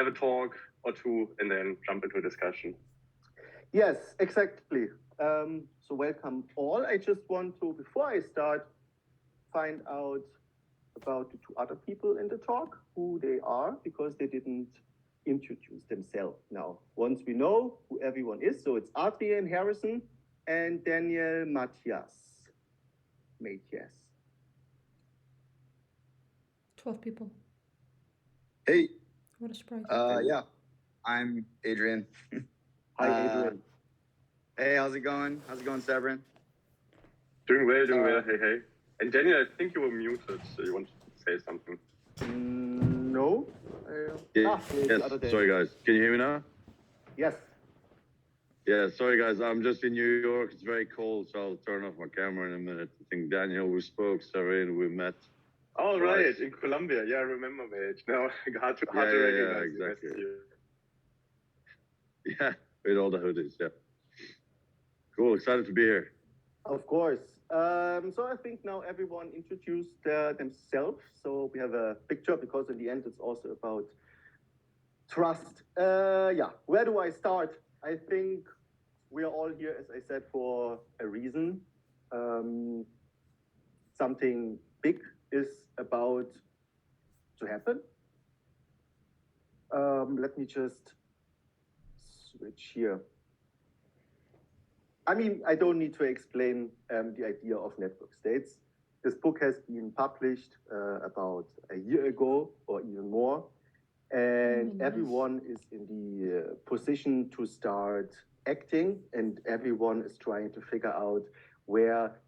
have a talk or two and then jump into a discussion. Yes, exactly. So welcome all. I just want to, before I start, find out about the two other people in the talk, who they are, because they didn't introduce themselves. Now, once we know who everyone is, so it's Adrian Harrison and Daniel Matthias. 12 people. Hey. What a surprise. Yeah, I'm Adrian. Hi, Adrian. Hey, how's it going? How's it going, Severin? Doing well. Hey. And Daniel, I think you were muted, so you want to say something. No. Yes. Sorry, guys. Can you hear me now? Yes. Yeah, sorry, guys. I'm just in New York. It's very cold, so I'll turn off my camera in a minute. I think Daniel, we spoke, Severin, we met. Oh, right, in Colombia. Yeah, I remember, mate. No, hard to recognize exactly. you. Yeah, with all the hoodies, yeah. Cool, excited to be here. Of course. So I think now everyone introduced themselves. So we have a picture because in the end it's also about trust. Where do I start? I think we are all here, as I said, for a reason. Something big is about to happen. Let me just switch here. I mean, I don't need to explain the idea of network states. This book has been published about a year ago or even more. And everyone is in the position to start acting, and everyone is trying to figure out where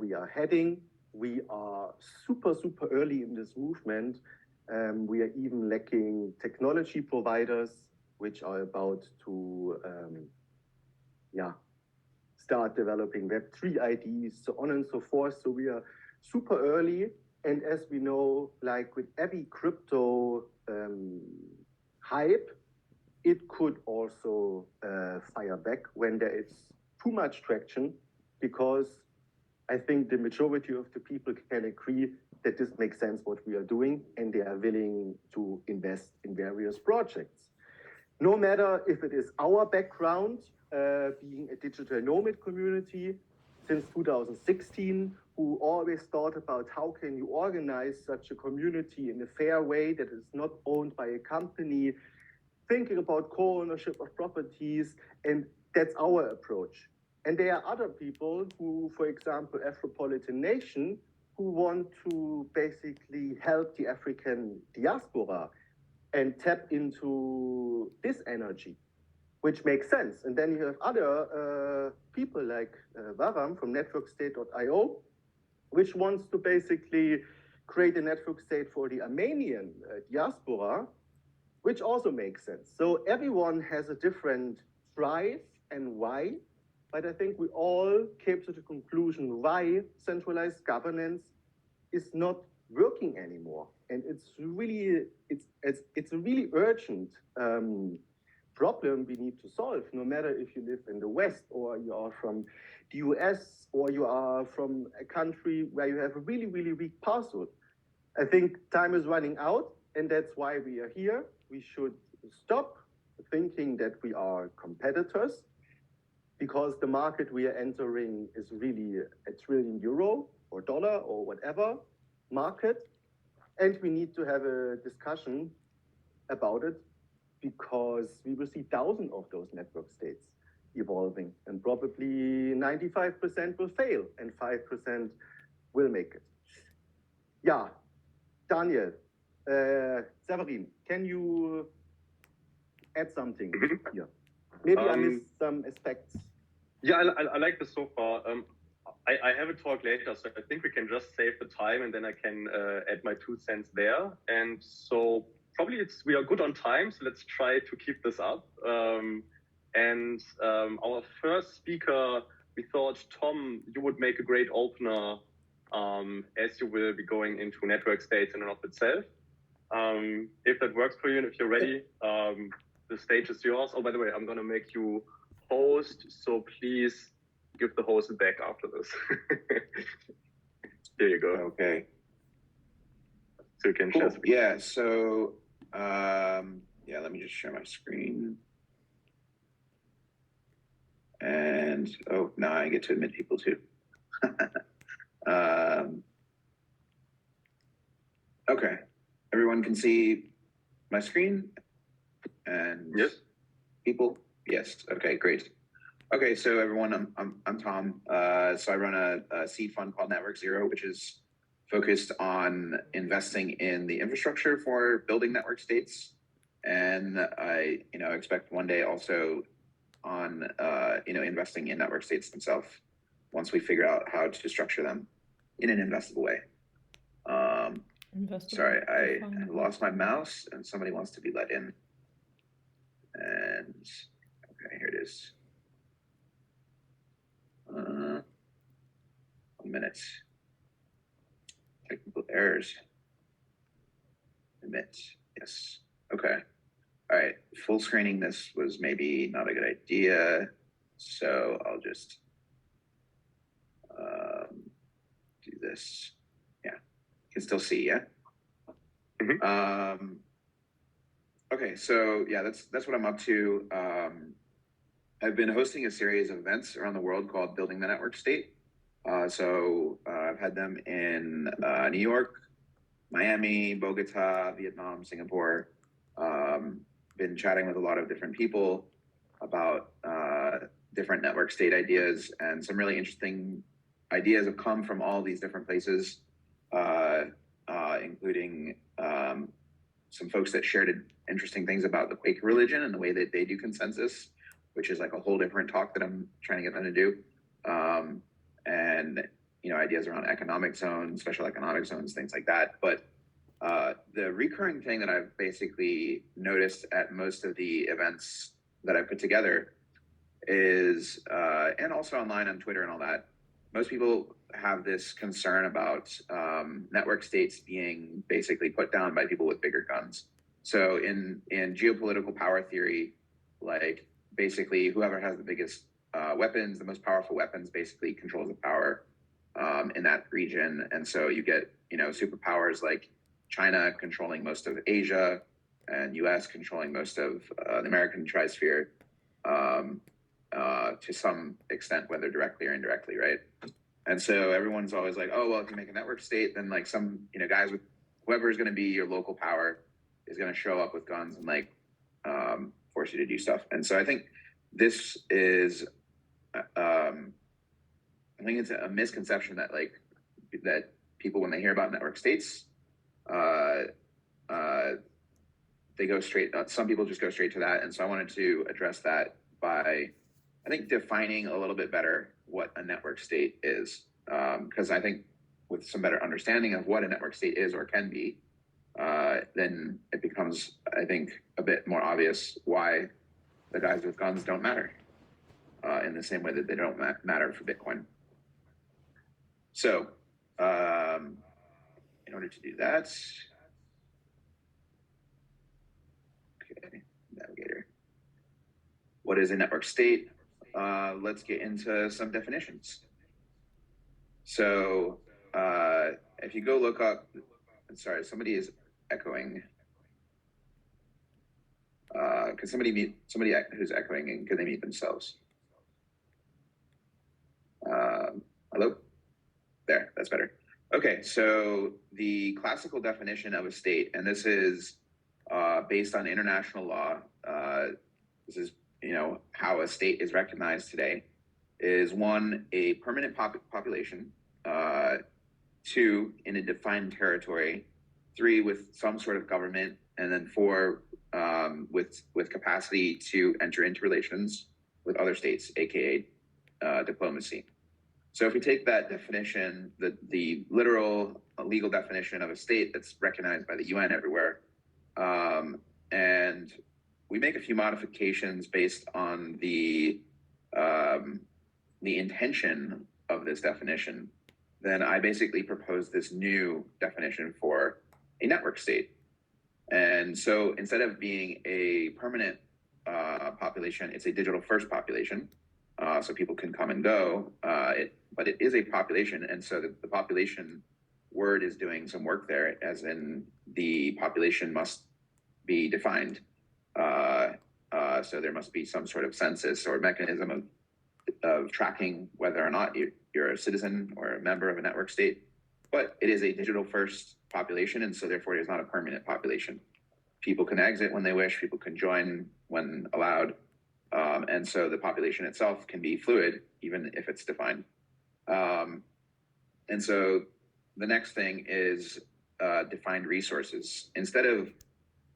we are heading. We are super early in this movement. We are even lacking technology providers, which are about to start developing Web3 IDs, so on and so forth. So we are super early. And as we know, like with every crypto hype, it could also fire back when there is too much traction, because I think the majority of the people can agree that this makes sense what we are doing, and they are willing to invest in various projects. No matter if it is our background, being a digital nomad community since 2016, who always thought about how can you organize such a community in a fair way that is not owned by a company, thinking about co-ownership of properties, and that's our approach. And there are other people who, for example, Afropolitan Nation, who want to basically help the African diaspora and tap into this energy, which makes sense. And then you have other people like Varam from networkstate.io, which wants to basically create a network state for the Armenian diaspora, which also makes sense. So everyone has a different drive and why, but I think we all came to the conclusion why centralized governance is not working anymore. And it's a really urgent problem we need to solve, no matter if you live in the West or you are from the US or you are from a country where you have a really weak password. I think time is running out, and that's why we are here. We should stop thinking that we are competitors, because the market we are entering is really a €1 trillion or dollar or whatever market. And we need to have a discussion about it, because we will see thousands of those network states evolving, and probably 95% will fail and 5% will make it. Yeah, Daniel, Severin, can you add something here? Maybe I missed some aspects. Yeah, I like this so far. I have a talk later, so I think we can just save the time, and then I can add my 2 cents there. And so probably we are good on time, so let's try to keep this up. Our first speaker, we thought, Tom, you would make a great opener, as you will be going into network states in and of itself. If that works for you, and if you're ready, the stage is yours. Oh, by the way, I'm going to make you host, so please give the host back after this. Here you go. Okay. So you can share. Yeah, so Yeah, let me just share my screen. And, oh, now I get to admit people too. Okay, everyone can see my screen and Yes. people. Yes. Okay, great. Okay, so everyone, I'm Tom. So I run a seed fund called Network Zero, which is focused on investing in the infrastructure for building network states, and I, expect one day also on, investing in network states themselves once we figure out how to structure them in an investable way. Sorry, I lost my mouse and somebody wants to be let in. And okay, here it is. 1 minute. Technical errors. Admit. Yes. Okay. All right. Full screening this was maybe not a good idea. So I'll just do this. Yeah. You can still see, yeah? Mhm. Okay, so yeah, that's what I'm up to. I've been hosting a series of events around the world called Building the Network State. I've had them in New York, Miami, Bogota, Vietnam, Singapore. Been chatting with a lot of different people about different network state ideas, and some really interesting ideas have come from all these different places, including some folks that shared interesting things about the Quaker religion and the way that they do consensus, which is like a whole different talk that I'm trying to get them to do. And ideas around economic zones, special economic zones, things like that. But the recurring thing that I've basically noticed at most of the events that I put together is, and also online on Twitter and all that, most people have this concern about network states being basically put down by people with bigger guns. So in geopolitical power theory, like basically whoever has the biggest weapons, the most powerful weapons, basically controls the power in that region. And so you get, superpowers like China controlling most of Asia and US controlling most of the American trisphere to some extent, whether directly or indirectly, right? And so everyone's always like, oh, well, if you make a network state, then like some, guys with whoever is going to be your local power is going to show up with guns and like force you to do stuff. And so I think this is, I think it's a misconception that like that people, when they hear about network states, they go straight. Some people just go straight to that, and so I wanted to address that by, I think, defining a little bit better what a network state is, because I think with some better understanding of what a network state is or can be, then it becomes, I think, a bit more obvious why the guys with guns don't matter in the same way that they don't matter for Bitcoin. So, in order to do that, okay, navigator. What is a network state? Let's get into some definitions. So, if you go look up, sorry, somebody is echoing. Can somebody mute somebody who's echoing, and can they mute themselves? Hello? There, that's better. Okay, so the classical definition of a state, and this is based on international law, this is, how a state is recognized today, is 1, a permanent population, 2, in a defined territory, 3, with some sort of government, and then 4, with capacity to enter into relations with other states, aka diplomacy. So if we take that definition, the literal legal definition of a state that's recognized by the UN everywhere, and we make a few modifications based on the intention of this definition, then I basically propose this new definition for a network state. And so instead of being a permanent population, it's a digital first population. So people can come and go, but it is a population. And so the population word is doing some work there, as in the population must be defined. So there must be some sort of census or mechanism of tracking whether or not you're a citizen or a member of a network state. But it is a digital first population, and so therefore it is not a permanent population. People can exit when they wish, people can join when allowed. And so the population itself can be fluid, even if it's defined. And so the next thing is defined resources. Instead of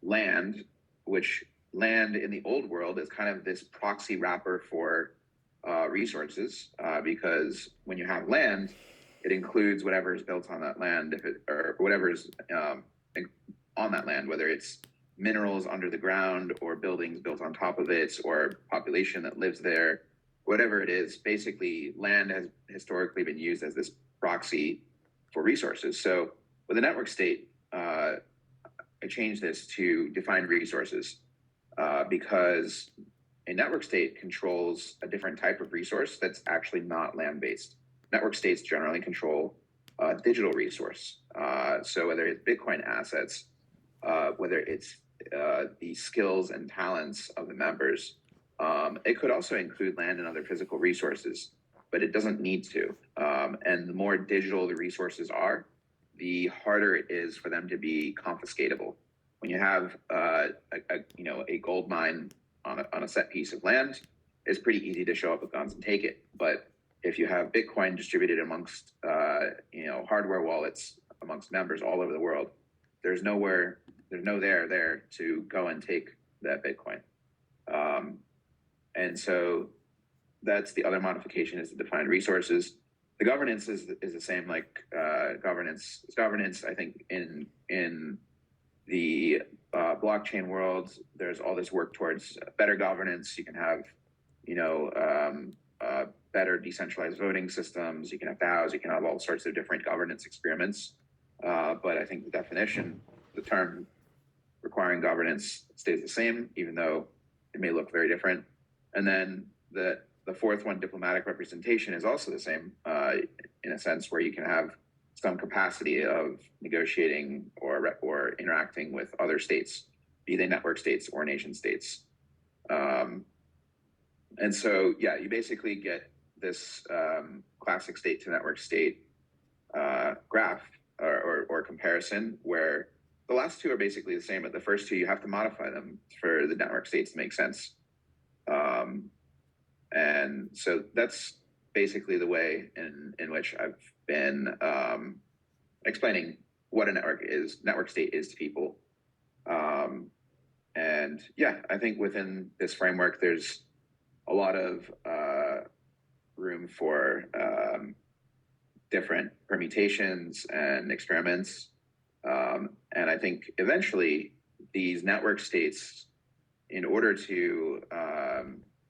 land, which land in the old world is kind of this proxy wrapper for resources, because when you have land, it includes whatever is built on that land, or whatever is on that land, whether it's minerals under the ground or buildings built on top of it or population that lives there, whatever it is. Basically, land has historically been used as this proxy for resources. So with a network state, I changed this to defined resources because a network state controls a different type of resource that's actually not land-based. Network states generally control digital resource. So whether it's Bitcoin assets, whether it's the skills and talents of the members, it could also include land and other physical resources, but it doesn't need to. And the more digital the resources are, the harder it is for them to be confiscatable. When you have a gold mine on a set piece of land, it's pretty easy to show up with guns and take it. But if you have Bitcoin distributed amongst hardware wallets amongst members all over the world, there's no there to go and take that Bitcoin. And so that's the other modification, is the defined resources. The governance is the same, like governance. I think in the blockchain world, there's all this work towards better governance. You can have, better decentralized voting systems. You can have DAOs. You can have all sorts of different governance experiments. But I think the definition, the term requiring governance, stays the same, even though it may look very different. And then the fourth one, diplomatic representation, is also the same in a sense, where you can have some capacity of negotiating or interacting with other states, be they network states or nation states. And so, yeah, you basically get this classic state to network state graph or comparison, where the last two are basically the same, but the first two, you have to modify them for the network states to make sense. And so that's basically the way in which I've been explaining what a network state is to people. And yeah, I think within this framework, there's a lot of room for different permutations and experiments. And I think eventually these network states, in order to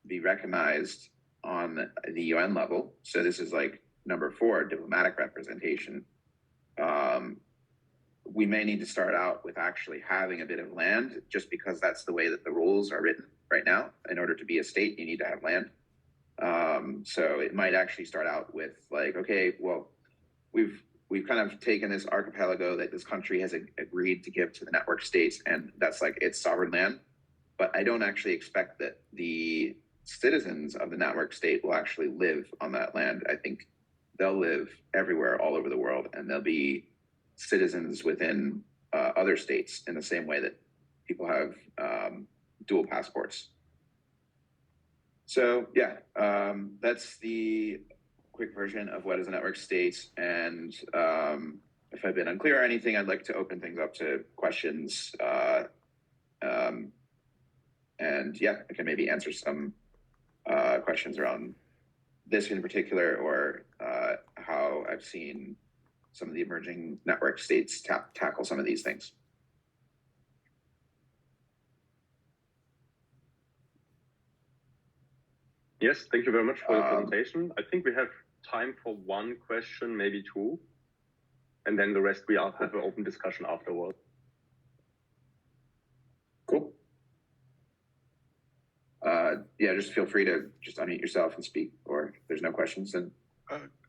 be recognized on the UN level, so this is like number 4, diplomatic representation, we may need to start out with actually having a bit of land, just because that's the way that the rules are written right now. In order to be a state, you need to have land. So it might actually start out with like, okay, well, we've kind of taken this archipelago that this country has agreed to give to the network states, and that's like its sovereign land. But I don't actually expect that the citizens of the network state will actually live on that land. I think they'll live everywhere, all over the world, and they'll be citizens within other states in the same way that people have dual passports. So yeah, that's the quick version of what is a network state. And if I've been unclear or anything, I'd like to open things up to questions. And yeah, I can maybe answer some questions around this in particular, or how I've seen some of the emerging network states tackle some of these things. Yes, thank you very much for the presentation. I think we have time for one question, maybe two, and then the rest we have an open discussion afterwards. Cool. Yeah, just feel free to just unmute yourself and speak, or if there's no questions, then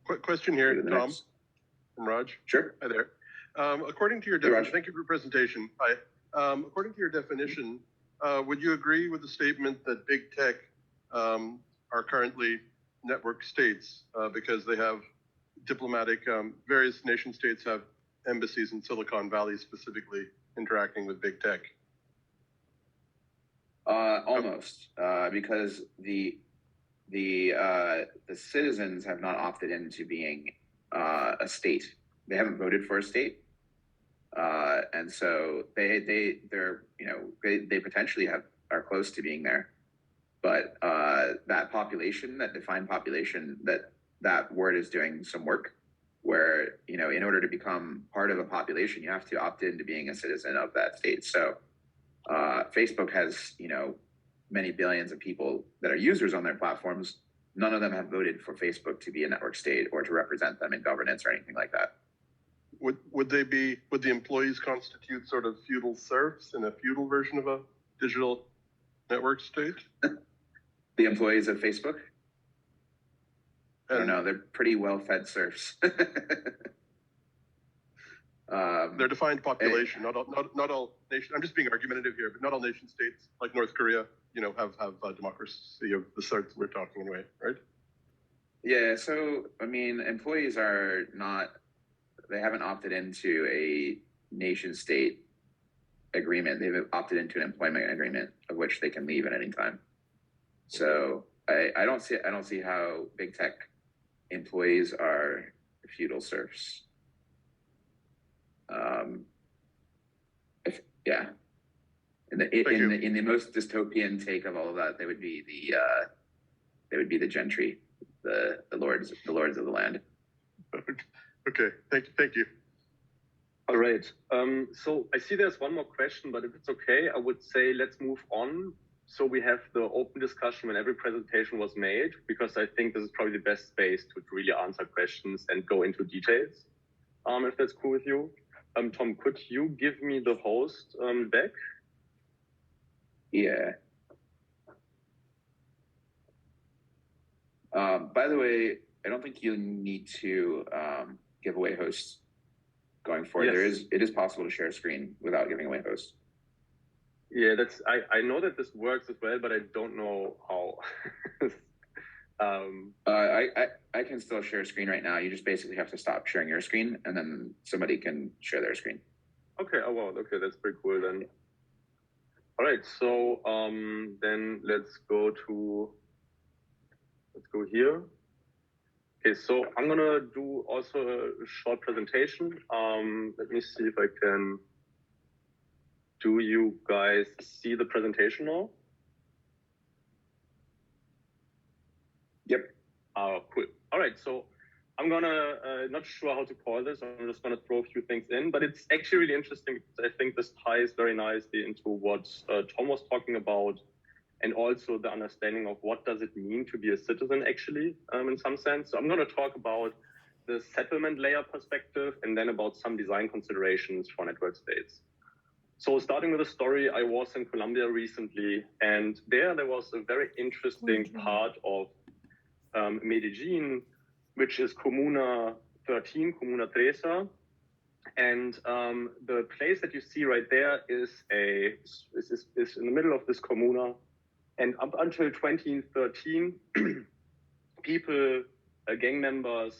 Quick question here, Tom, next. from Raj. Sure. Hi there. According to your Hey, Raj. definition, thank you for your presentation. Hi. According to your definition, would you agree with the statement that big tech are currently network states because they have diplomatic, various nation states have embassies in Silicon Valley specifically interacting with big tech? Almost, because the citizens have not opted into being a state. They haven't voted for a state, and so they're they potentially are close to being there, but that population, that defined population, that word is doing some work. Where in order to become part of a population, you have to opt into being a citizen of that state. So Facebook has many billions of people that are users on their platforms. None of them have voted for Facebook to be a network state or to represent them in governance or anything like that. Would the employees constitute sort of feudal serfs in a feudal version of a digital network state? The employees of Facebook? I don't know. They're pretty well-fed serfs. Their defined population, not all nation. I'm just being argumentative here, but not all nation states like North Korea, have democracy of the sorts we're talking anyway, right? Yeah. So I mean, employees are not. They haven't opted into a nation-state agreement. They've opted into an employment agreement of which they can leave at any time. So I don't see how big tech employees are feudal serfs. In the most dystopian take of all of that, they would be the gentry, the lords of the land. Okay, thank you. All right. So I see there's one more question, but if it's okay, I would say let's move on. So we have the open discussion when every presentation was made, because I think this is probably the best space to really answer questions and go into details. If that's cool with you. Tom, could you give me the host back? Yeah. By the way, I don't think you need to give away hosts going forward. Yes. It is possible to share a screen without giving away hosts. Yeah, I know that this works as well, but I don't know how. I can still share a screen right now. You just basically have to stop sharing your screen, and then somebody can share their screen. Okay. Oh wow. Okay, that's pretty cool then. All right. So then let's go here. Okay. So I'm gonna do also a short presentation. Let me see if I can. Do you guys see the presentation now? Yep. Cool. All right. So I'm gonna not sure how to call this. I'm just gonna throw a few things in, but it's actually really interesting because I think this ties very nicely into what Tom was talking about, and also the understanding of what does it mean to be a citizen actually, in some sense. So I'm gonna talk about the settlement layer perspective and then about some design considerations for network states. So starting with a story, I was in Colombia recently, and there was a very interesting part of Medellin, which is Comuna 13, Comuna 13. And the place that you see right there is in the middle of this comuna. And up until 2013, people, gang members,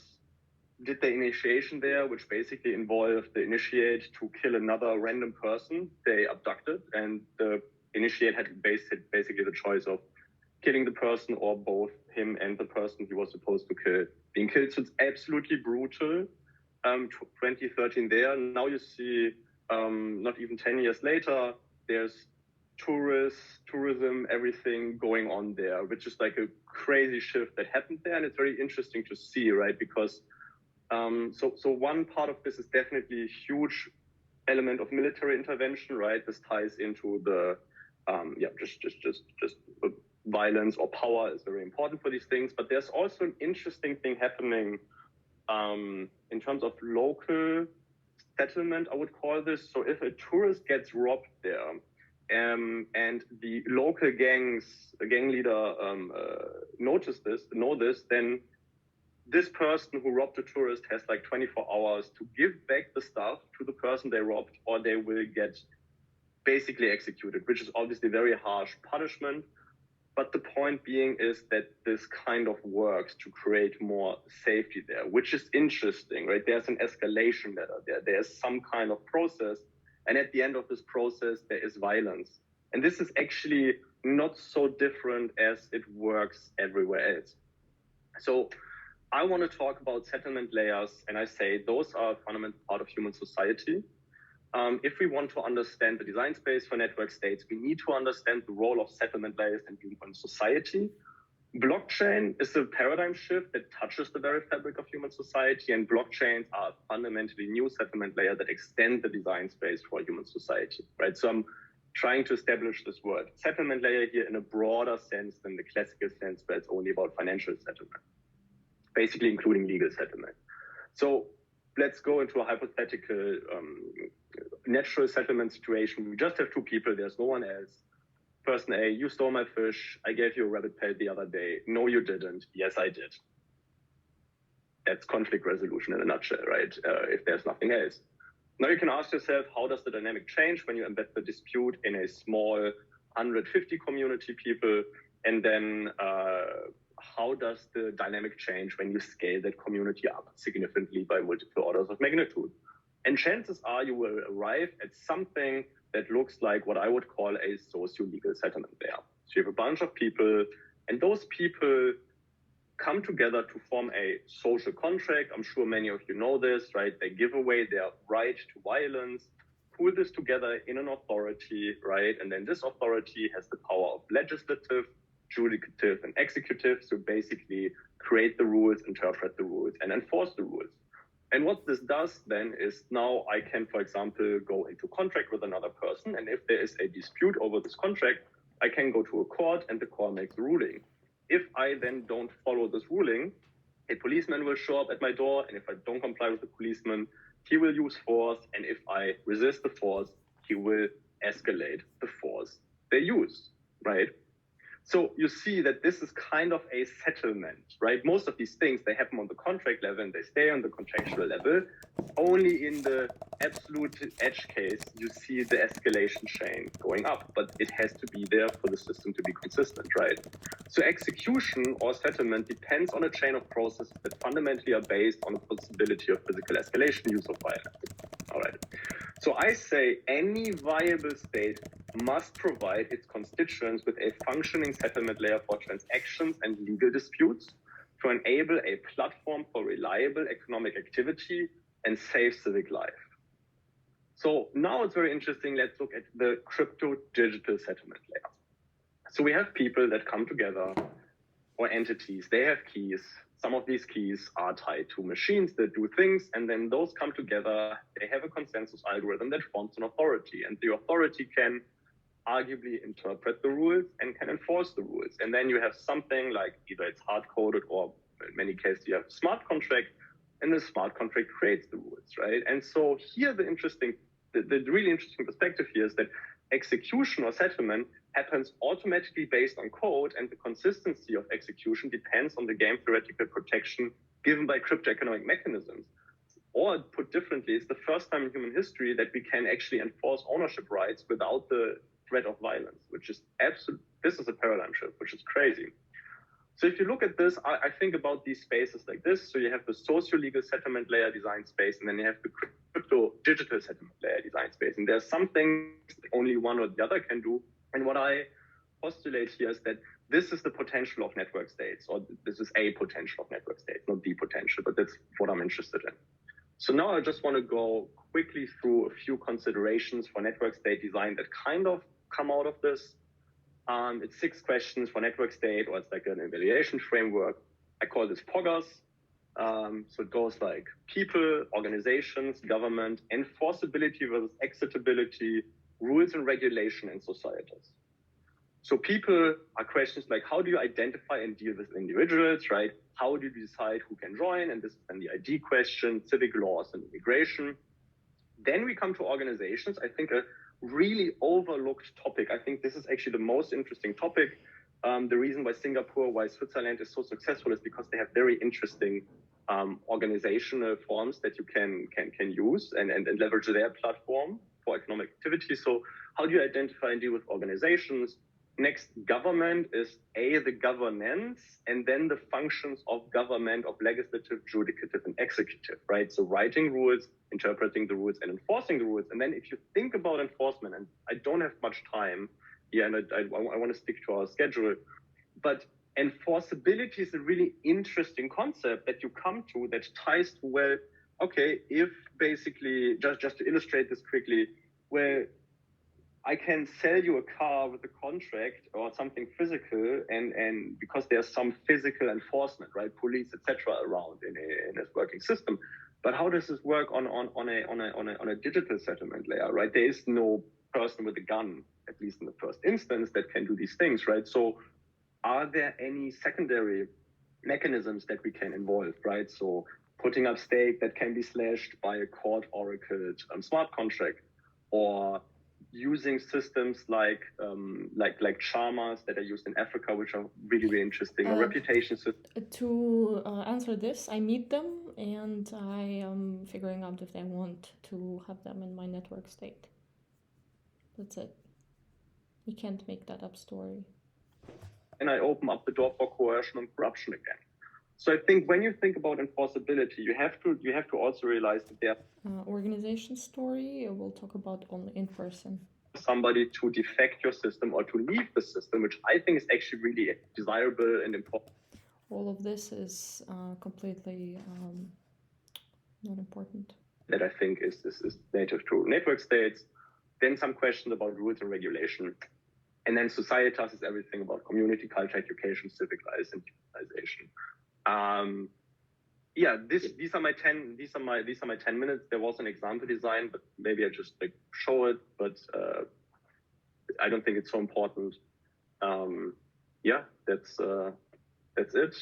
did the initiation there, which basically involved the initiate to kill another random person they abducted. And the initiate had basically the choice of killing the person or both him and the person he was supposed to kill being killed. So it's absolutely brutal. 2013 there. Now you see, not even 10 years later, there's tourism, everything going on there, which is like a crazy shift that happened there. And it's very interesting to see, right? Because so one part of this is definitely a huge element of military intervention, right? This ties into the just violence or power is very important for these things. But there's also an interesting thing happening in terms of local settlement, I would call this. So if a tourist gets robbed there, and the local gang leader know this, then this person who robbed the tourist has like 24 hours to give back the stuff to the person they robbed, or they will get basically executed, which is obviously very harsh punishment. But the point being is that this kind of works to create more safety there, which is interesting, right? There's an escalation ladder there. There's some kind of process. And at the end of this process, there is violence. And this is actually not so different as it works everywhere else. So I want to talk about settlement layers, and I say those are a fundamental part of human society. If we want to understand the design space for network states, we need to understand the role of settlement layers in human society. Blockchain is a paradigm shift that touches the very fabric of human society, and blockchains are a fundamentally new settlement layer that extend the design space for human society, right? So I'm trying to establish this word settlement layer here in a broader sense than the classical sense where it's only about financial settlement, basically including legal settlement. So let's go into a hypothetical natural settlement situation. We just have two people, there's no one else. Person A, you stole my fish. I gave you a rabbit pelt the other day. No, you didn't. Yes, I did. That's conflict resolution in a nutshell, right? If there's nothing else. Now you can ask yourself, how does the dynamic change when you embed the dispute in a small 150 community people? And then how does the dynamic change when you scale that community up significantly by multiple orders of magnitude? And chances are you will arrive at something that looks like what I would call a socio-legal settlement layer. So you have a bunch of people, and those people come together to form a social contract. I'm sure many of you know this, right? They give away their right to violence, pool this together in an authority, right? And then this authority has the power of legislative, judicative, and executive. So basically create the rules, interpret the rules, and enforce the rules. And what this does then is now I can, for example, go into contract with another person. And if there is a dispute over this contract, I can go to a court and the court makes a ruling. If I then don't follow this ruling, a policeman will show up at my door. And if I don't comply with the policeman, he will use force. And if I resist the force, he will escalate the force they use, right? So you see that this is kind of a settlement, right? Most of these things, they happen on the contract level and they stay on the contractual level. Only in the absolute edge case, you see the escalation chain going up, but it has to be there for the system to be consistent, right? So execution or settlement depends on a chain of processes that fundamentally are based on the possibility of physical escalation, use of violence. All right. So I say any viable state must provide its constituents with a functioning settlement layer for transactions and legal disputes to enable a platform for reliable economic activity and safe civic life. So now it's very interesting. Let's look at the crypto digital settlement layer. So we have people that come together, or entities, they have keys. Some of these keys are tied to machines that do things, and then those come together. They have a consensus algorithm that forms an authority, and the authority can arguably interpret the rules and can enforce the rules. And then you have something like either it's hard-coded or in many cases you have a smart contract, and the smart contract creates the rules, right? And so here the really interesting perspective here is that execution or settlement happens automatically based on code, and the consistency of execution depends on the game theoretical protection given by crypto economic mechanisms. Or put differently, it's the first time in human history that we can actually enforce ownership rights without the threat of violence, which is this is a paradigm shift, which is crazy. So if you look at this, I think about these spaces like this. So you have the socio-legal settlement layer design space, and then you have the crypto digital settlement layer design space. And there's some things only one or the other can do. And what I postulate here is that this is the potential of network states, or this is a potential of network states, not the potential, but that's what I'm interested in. So now I just want to go quickly through a few considerations for network state design that kind of come out of this. It's 6 questions for network state, or it's like an evaluation framework. I call this POGAS. So it goes like people, organizations, government, enforceability versus executability, rules and regulation, and societies. So people are questions like, how do you identify and deal with individuals, right? How do you decide who can join? And this is then the ID question, civic laws and immigration. Then we come to organizations. I think a really overlooked topic. I think this is actually the most interesting topic. The reason why Singapore, why Switzerland is so successful is because they have very interesting organizational forms that you can use and leverage their platform. for economic activity. So how do you identify and deal with organizations? Next, government is the governance, and then the functions of government, of legislative, judicative, and executive, right? So writing rules, interpreting the rules, and enforcing the rules. And then if you think about enforcement, and I don't have much time here, and I want to stick to our schedule, but enforceability is a really interesting concept that you come to that ties to, well, okay, if basically, just to illustrate this quickly, well, I can sell you a car with a contract or something physical, and because there's some physical enforcement, right, police, etc., around in a working system. But how does this work on a digital settlement layer, right? There is no person with a gun, at least in the first instance, that can do these things, right? So, are there any secondary mechanisms that we can involve, right? So, putting up stake that can be slashed by a court oracled smart contract, or using systems like Charmas that are used in Africa, which are really, really interesting, or reputation systems. To answer this, I meet them and I am figuring out if they want to have them in my network state. That's it. You can't make that up story. And I open up the door for coercion and corruption again. So I think when you think about enforceability, you have to also realize that there Organization story, we'll talk about only in person. Somebody to defect your system or to leave the system, which I think is actually really desirable and important. All of this is completely not important. That I think is native to network states. Then some questions about rules and regulation. And then societas is everything about community, culture, education, civic life, and utilization. These are my 10 minutes. There was an example design, but maybe I just show it, but I don't think it's so important. That's it.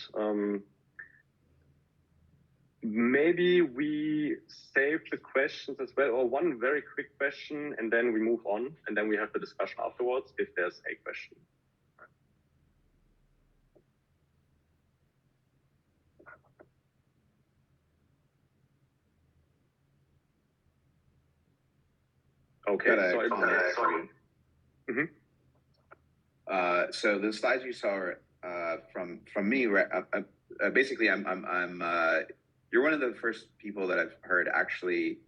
Maybe we save the questions as well, or one very quick question, and then we move on, and then we have the discussion afterwards if there's a question. Okay, so the slides you saw from me, basically, you're one of the first people that I've heard actually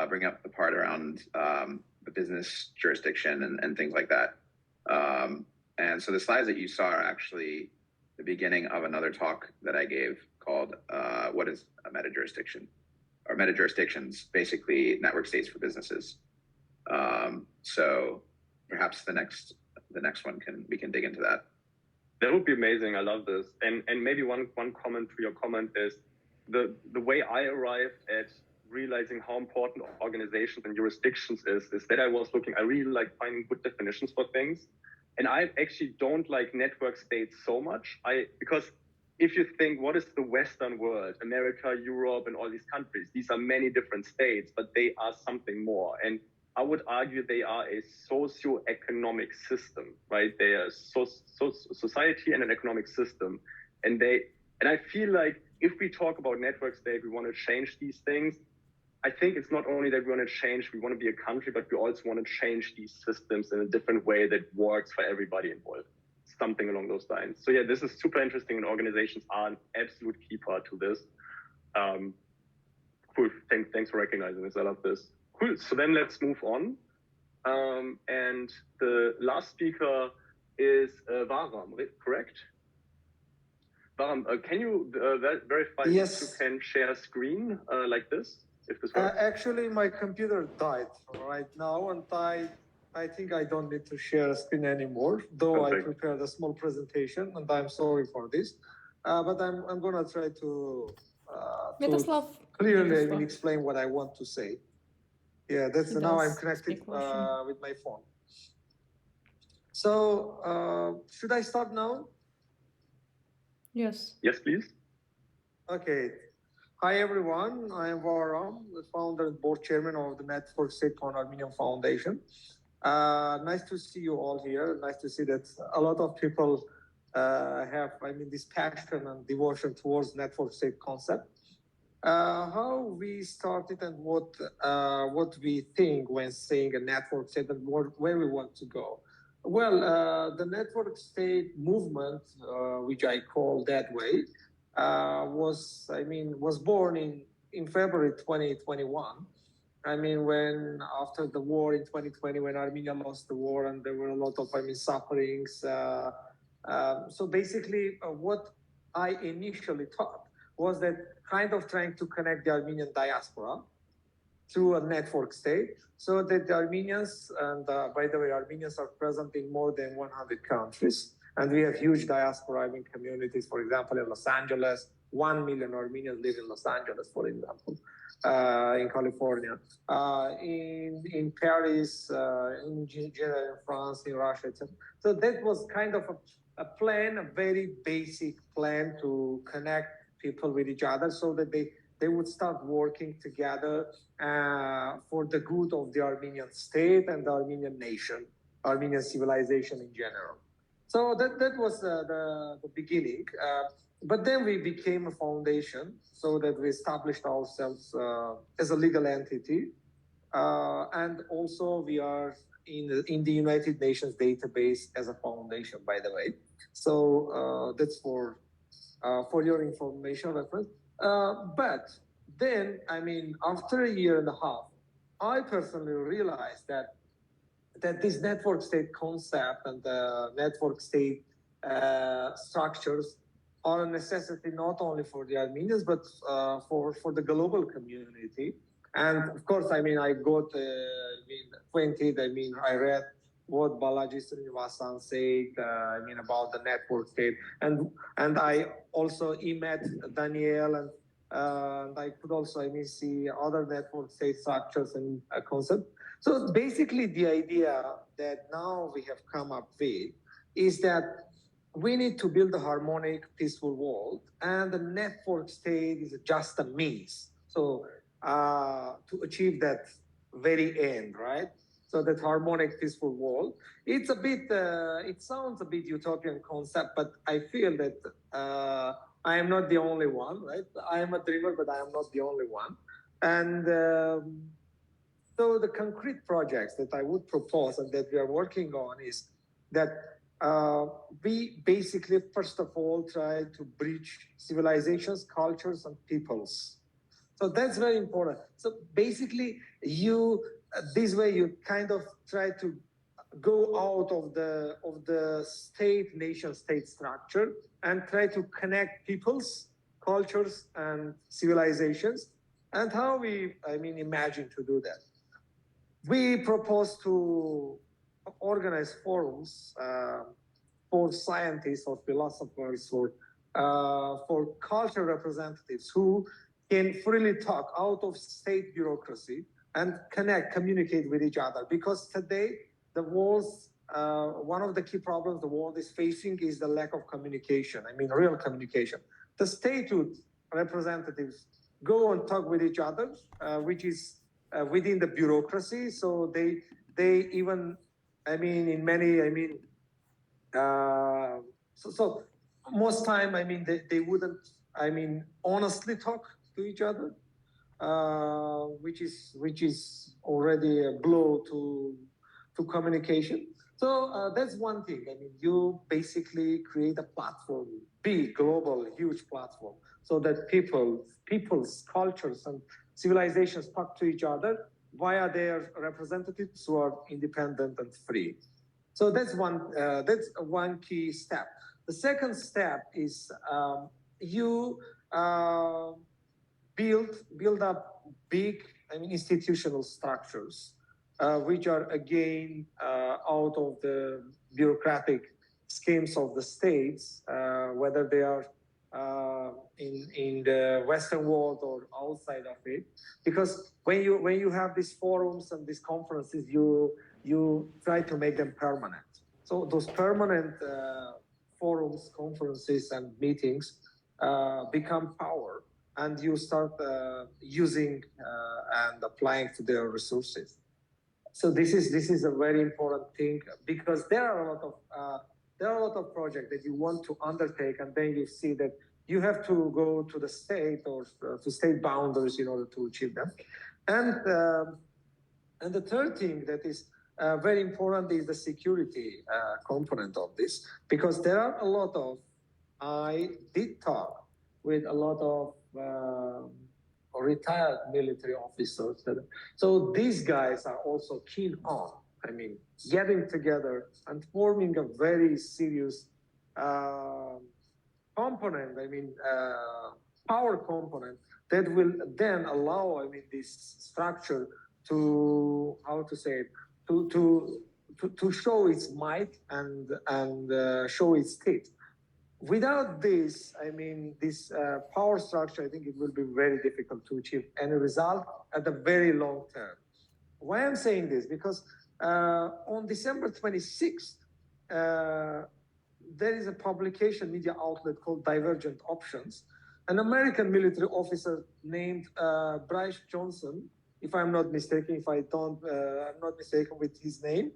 bring up the part around the business jurisdiction and things like that. And so the slides that you saw are actually the beginning of another talk that I gave called "What is a meta jurisdiction?" or meta jurisdictions, basically network states for businesses. So perhaps the next one we can dig into that. That would be amazing. I love this. And maybe one comment to your comment is the way I arrived at realizing how important organizations and jurisdictions is that I really like finding good definitions for things. And I actually don't like network states so much. Because if you think, what is the Western world, America, Europe, and all these countries? These are many different states, but they are something more. And I would argue they are a socio-economic system, right? They are society and an economic system. And I feel like if we talk about network state, we want to change these things. I think it's not only that we want to change, we want to be a country, but we also want to change these systems in a different way that works for everybody involved. Something along those lines. So yeah, this is super interesting, and organizations are an absolute key part to this. Cool. Thanks for recognizing this. I love this. Cool. So then let's move on. And the last speaker is Varam, correct? Varam, can you verify yes. that you can share screen like this? If this works? Actually, my computer died right now, and I think I don't need to share a screen anymore, though I prepared a small presentation, and I'm sorry for this. But I'm going to try to clearly explain what I want to say. Yeah, now I'm connected with my phone. So, should I start now? Yes. Yes, please. Okay. Hi, everyone. I am Varam, the founder and board chairman of the Network State Pan-Armenian Foundation. Nice to see you all here. Nice to see that a lot of people have, this passion and devotion towards network state concept. How we started and what we think when saying a network state and where we want to go. Well, the network state movement, which I call that way, was born in February 2021. I mean, when after the war in 2020, when Armenia lost the war and there were a lot of, sufferings. So basically, what I initially thought was that kind of trying to connect the Armenian diaspora through a network state so that the Armenians, and by the way, Armenians are present in more than 100 countries. And we have huge diaspora communities, for example, in Los Angeles. 1 million Armenians live in Los Angeles, for example, in California, in Paris, in Geneva, in France, in Russia, etc. So that was kind of a plan, a very basic plan to connect people with each other so that they would start working together for the good of the Armenian state and the Armenian nation, Armenian civilization in general. So that was the beginning. But then we became a foundation so that we established ourselves as a legal entity. And also we are in the United Nations database as a foundation, by the way. So that's for your information reference. But then, after a year and a half, I personally realized that this network state concept and the network state structures are a necessity not only for the Armenians, but for the global community. And of course, I got acquainted, I read what Balaji Srinivasan said, about the network state. And I also met Daniel and I could also, see other network state structures and concepts. So basically the idea that now we have come up with is that we need to build a harmonic, peaceful world, and the network state is just a means. So to achieve that very end, right? So that harmonic, peaceful world. It's a bit, it sounds a bit utopian concept, but I feel that I am not the only one, right? I am a dreamer, but I am not the only one. And so the concrete projects that I would propose and that we are working on is that we basically, first of all, try to bridge civilizations, cultures, and peoples. So that's very important. So basically, this way you kind of try to go out of the state, nation state structure and try to connect peoples, cultures, and civilizations. And how we, imagine to do that. We propose to organize forums for scientists or philosophers for cultural representatives who can freely talk out of state bureaucracy and communicate with each other. Because today, the world's, one of the key problems the world is facing is the lack of communication, real communication. The statehood representatives go and talk with each other, which is within the bureaucracy. So they even, in many, so most time, they wouldn't, honestly talk to each other, which is already a blow to communication. So that's one thing. You basically create a platform, big, global, huge platform, so that people's cultures and civilizations talk to each other via their representatives who are independent and free. So that's one key step. The second step is you build up big institutional structures, which are again out of the bureaucratic schemes of the states, whether they are in the Western world or outside of it. Because when you have these forums and these conferences, you try to make them permanent. So those permanent forums, conferences, and meetings become power, and you start using and applying to their resources. So this is a very important thing, because there are a lot of projects that you want to undertake, and then you see that you have to go to the state or to state boundaries in order to achieve them. And the third thing that is very important is the security component of this, because there are a lot of, I did talk with a lot of retired military officers. So these guys are also keen on, I mean, getting together and forming a very serious component, I mean, power component that will then allow, I mean, this structure to, how to say it, to show its might and show its teeth. Without this, I mean, this power structure, I think it will be very difficult to achieve any result at the very long term. Why I'm saying this? Because on December 26th, there is a publication media outlet called Divergent Options. An American military officer named Bryce Johnson, if I'm not mistaken, if I don't, I'm not mistaken with his name,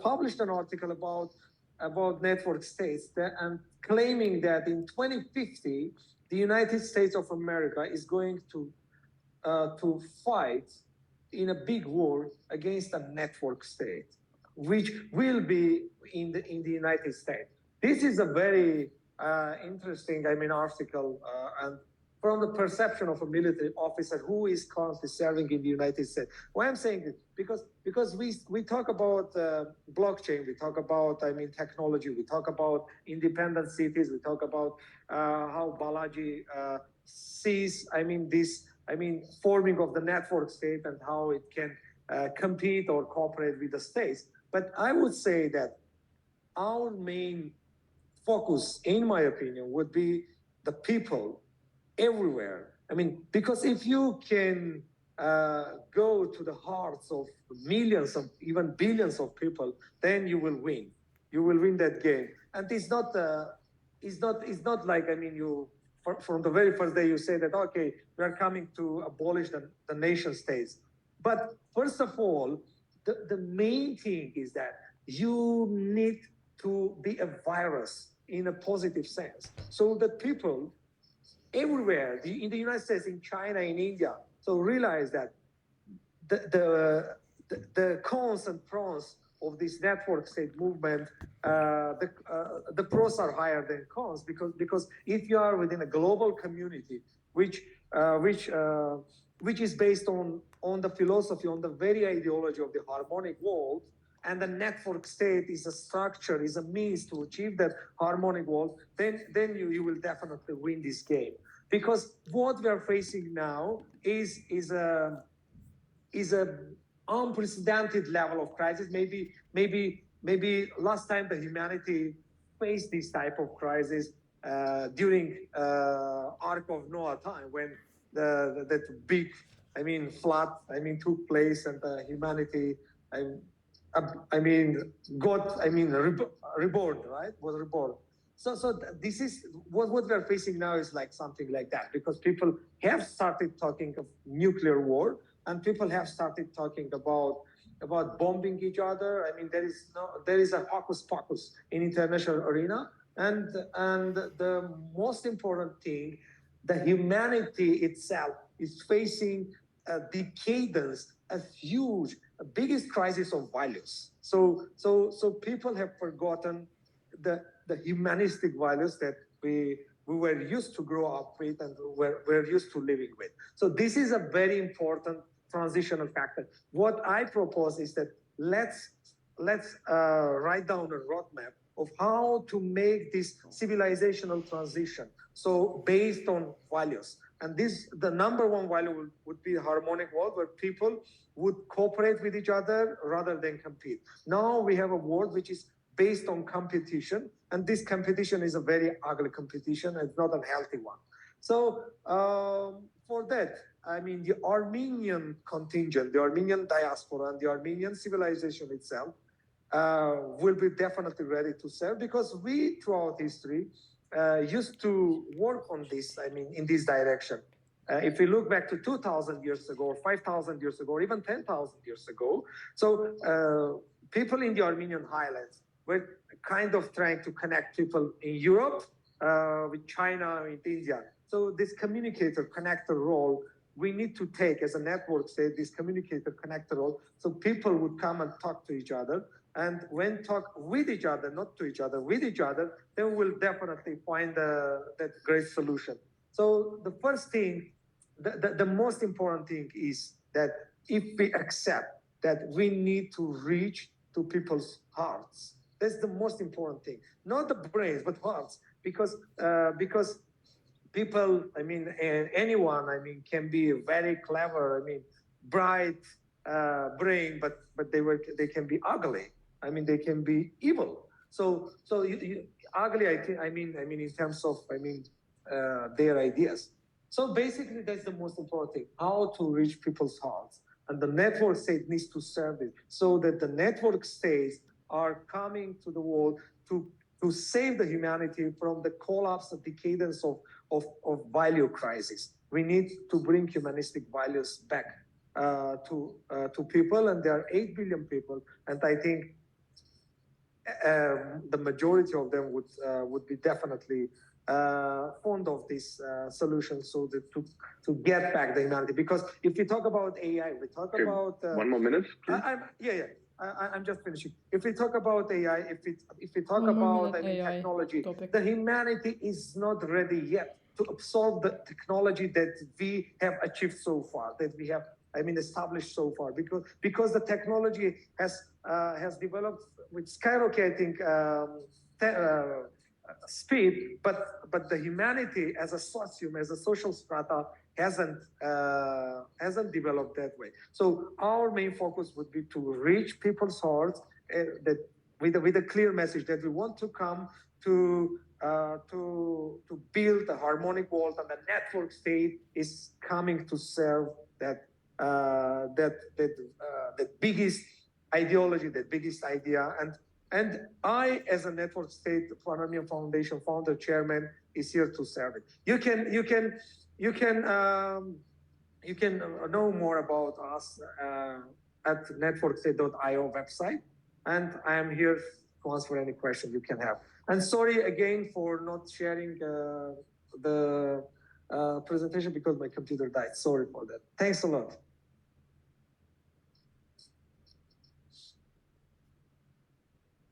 published an article about network states and claiming that in 2050, the United States of America is going to fight in a big war against a network state, which will be in the United States. This is a very interesting, I mean, article, and from the perception of a military officer who is currently serving in the United States. Why I'm saying this? Because we talk about blockchain, we talk about, I mean, technology, we talk about independent cities, we talk about how Balaji sees, I mean, this, I mean, forming of the network state and how it can compete or cooperate with the states. But I would say that our main focus, in my opinion, would be the people everywhere. I mean, because if you can go to the hearts of millions of, even billions of people, then you will win. You will win that game. And it's not like, I mean, you, from the very first day you say that, okay, we are coming to abolish the nation states. But first of all, the main thing is that you need to be a virus in a positive sense, so that people everywhere, in the United States, in China, in India, so realize that the cons and pros of this network state movement, the pros are higher than cons, because if you are within a global community, which is based on the philosophy, on the very ideology of the harmonic world, and the network state is a structure, is a means to achieve that harmonic world, then you will definitely win this game. Because what we are facing now is a unprecedented level of crisis. Maybe last time the humanity faced this type of crisis during Ark of Noah time, when that big, I mean, flood, I mean, took place, and humanity, reborn, right? Was reborn. So this is what we're facing now is like something like that, because people have started talking of nuclear war, and people have started talking about bombing each other. I mean, there is a hocus pocus in international arena, and the most important thing, the humanity itself is facing a decadence, a huge, biggest crisis of values. So people have forgotten the humanistic values that we were used to grow up with and we're used to living with. So this is a very important transitional factor. What I propose is that let's write down a roadmap of how to make this civilizational transition. So based on values. And the number one value would be a harmonic world where people would cooperate with each other rather than compete. Now we have a world which is based on competition, and this competition is a very ugly competition. It's not a healthy one. So for that, I mean, the Armenian contingent, the Armenian diaspora, and the Armenian civilization itself will be definitely ready to serve, because we, throughout history, used to work on this, I mean, in this direction. If we look back to 2,000 years ago, or 5,000 years ago, or even 10,000 years ago, so people in the Armenian highlands were kind of trying to connect people in Europe with China, with India. So this communicator connector role, we need to take as a network state, this communicator connector role, so people would come and talk to each other. And when talk with each other, not to each other, with each other, then we'll definitely find that great solution. So the first thing, the most important thing is that if we accept that we need to reach to people's hearts, that's the most important thing. Not the brains, but hearts, because people, I mean, anyone, I mean, can be very clever, I mean, bright brain, but they can be ugly. I mean, they can be evil. So ugly, I mean, in terms of, their ideas. So basically, that's the most important thing: how to reach people's hearts, and the network state needs to serve it, so that the network states are coming to the world to save the humanity from the collapse and decadence of value crisis. We need to bring humanistic values back to people, and there are 8 billion people, and I think the majority of them would be definitely fond of this solution, so that to get back the humanity. Because if we talk about AI, we talk about 1 more minute, please. I'm just finishing. If we talk about AI, if we talk about technology, topic. The humanity is not ready yet to absorb the technology that we have achieved so far, that we have, established so far, because the technology has developed with skyrocketing speed, but the humanity as a socium, as a social strata, hasn't developed that way. So our main focus would be to reach people's hearts that with a clear message that we want to come to build a harmonic world, and the network state is coming to serve that biggest ideology, that biggest idea. And I, as a network state for Armenian Foundation founder chairman, is here to serve it. You can know more about us at networkstate.io website, and I am here to answer any question you can have. And sorry again for not sharing the presentation because my computer died. Sorry for that. Thanks a lot.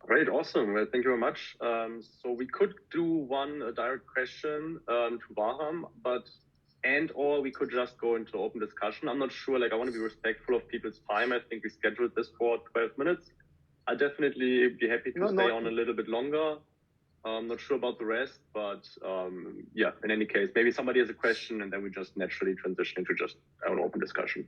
Great, awesome. Well, thank you very much. So we could do one direct question to Bahram, or we could just go into open discussion. I'm not sure, I want to be respectful of people's time. I think we scheduled this for 12 minutes. I'd definitely be happy to stay on a little bit longer. I'm not sure about the rest, but yeah, in any case, maybe somebody has a question and then we just naturally transition into just an open discussion.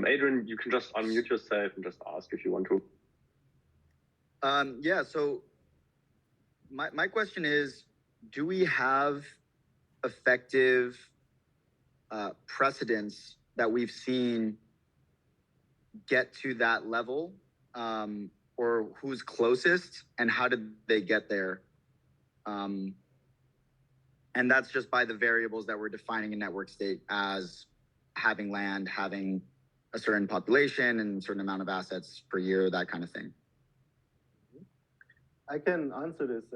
Adrian, you can just unmute yourself and just ask if you want to. Yeah, so my question is, do we have effective precedents that we've seen get to that level, or who's closest, and how did they get there? And that's just by the variables that we're defining a network state as having land, having a certain population and a certain amount of assets per year, that kind of thing. I can answer this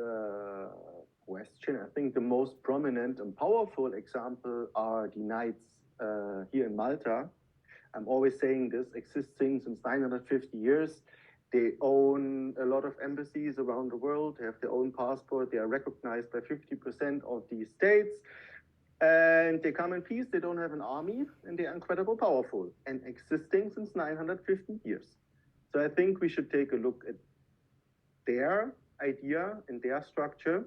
question. I think the most prominent and powerful example are the Knights here in Malta. I'm always saying this, existing since 950 years. They own a lot of embassies around the world. They have their own passport. They are recognized by 50% of the states. And they come in peace. They don't have an army, and they are incredibly powerful and existing since 950 years. So I think we should take a look at their idea and their structure,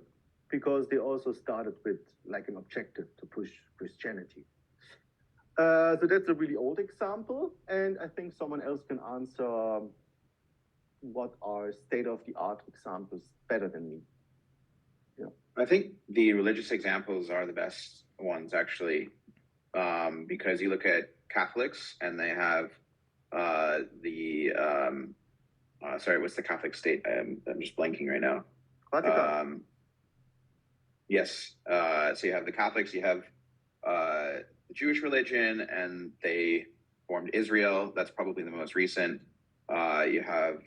because they also started with an objective to push Christianity. So that's a really old example, and I think someone else can answer what are state-of-the-art examples better than me. Yeah. I think the religious examples are the best ones, actually, because you look at Catholics and they have sorry, what's the Catholic state? I'm just blanking right now. Vatican. Yes. So you have the Catholics, you have the Jewish religion, and they formed Israel. That's probably the most recent. You have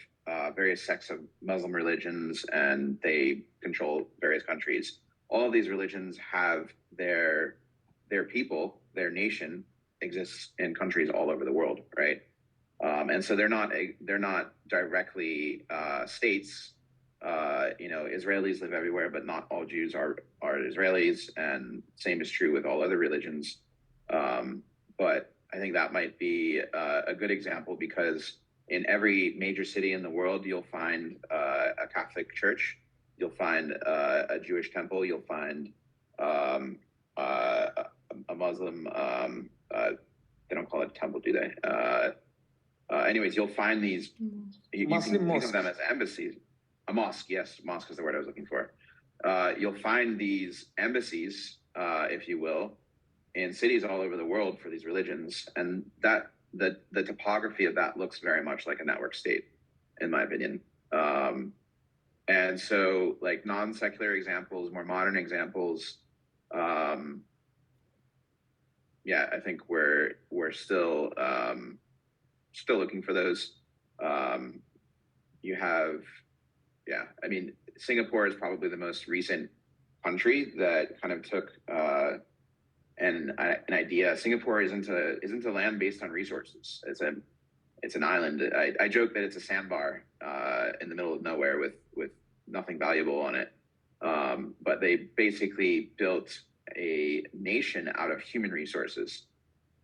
various sects of Muslim religions, and they control various countries. All of these religions have their people, their nation exists in countries all over the world, right? And so they're not directly states. Israelis live everywhere, but not all Jews are Israelis, and same is true with all other religions. But I think that might be a good example, because in every major city in the world, you'll find a Catholic church, you'll find a Jewish temple, you'll find a Muslim. They don't call it a temple, do they? Anyways, you'll find these. You can think of them as embassies. A mosque, yes, mosque is the word I was looking for. You'll find these embassies, if you will, in cities all over the world for these religions, and that the topography of that looks very much like a network state, in my opinion. And so, like, non-secular examples, more modern examples, yeah, I think we're still looking for those. You have, yeah, I mean, Singapore is probably the most recent country that kind of took an idea. Singapore isn't a land based on resources. It's an island. I joke that it's a sandbar in the middle of nowhere with nothing valuable on it. But they basically built a nation out of human resources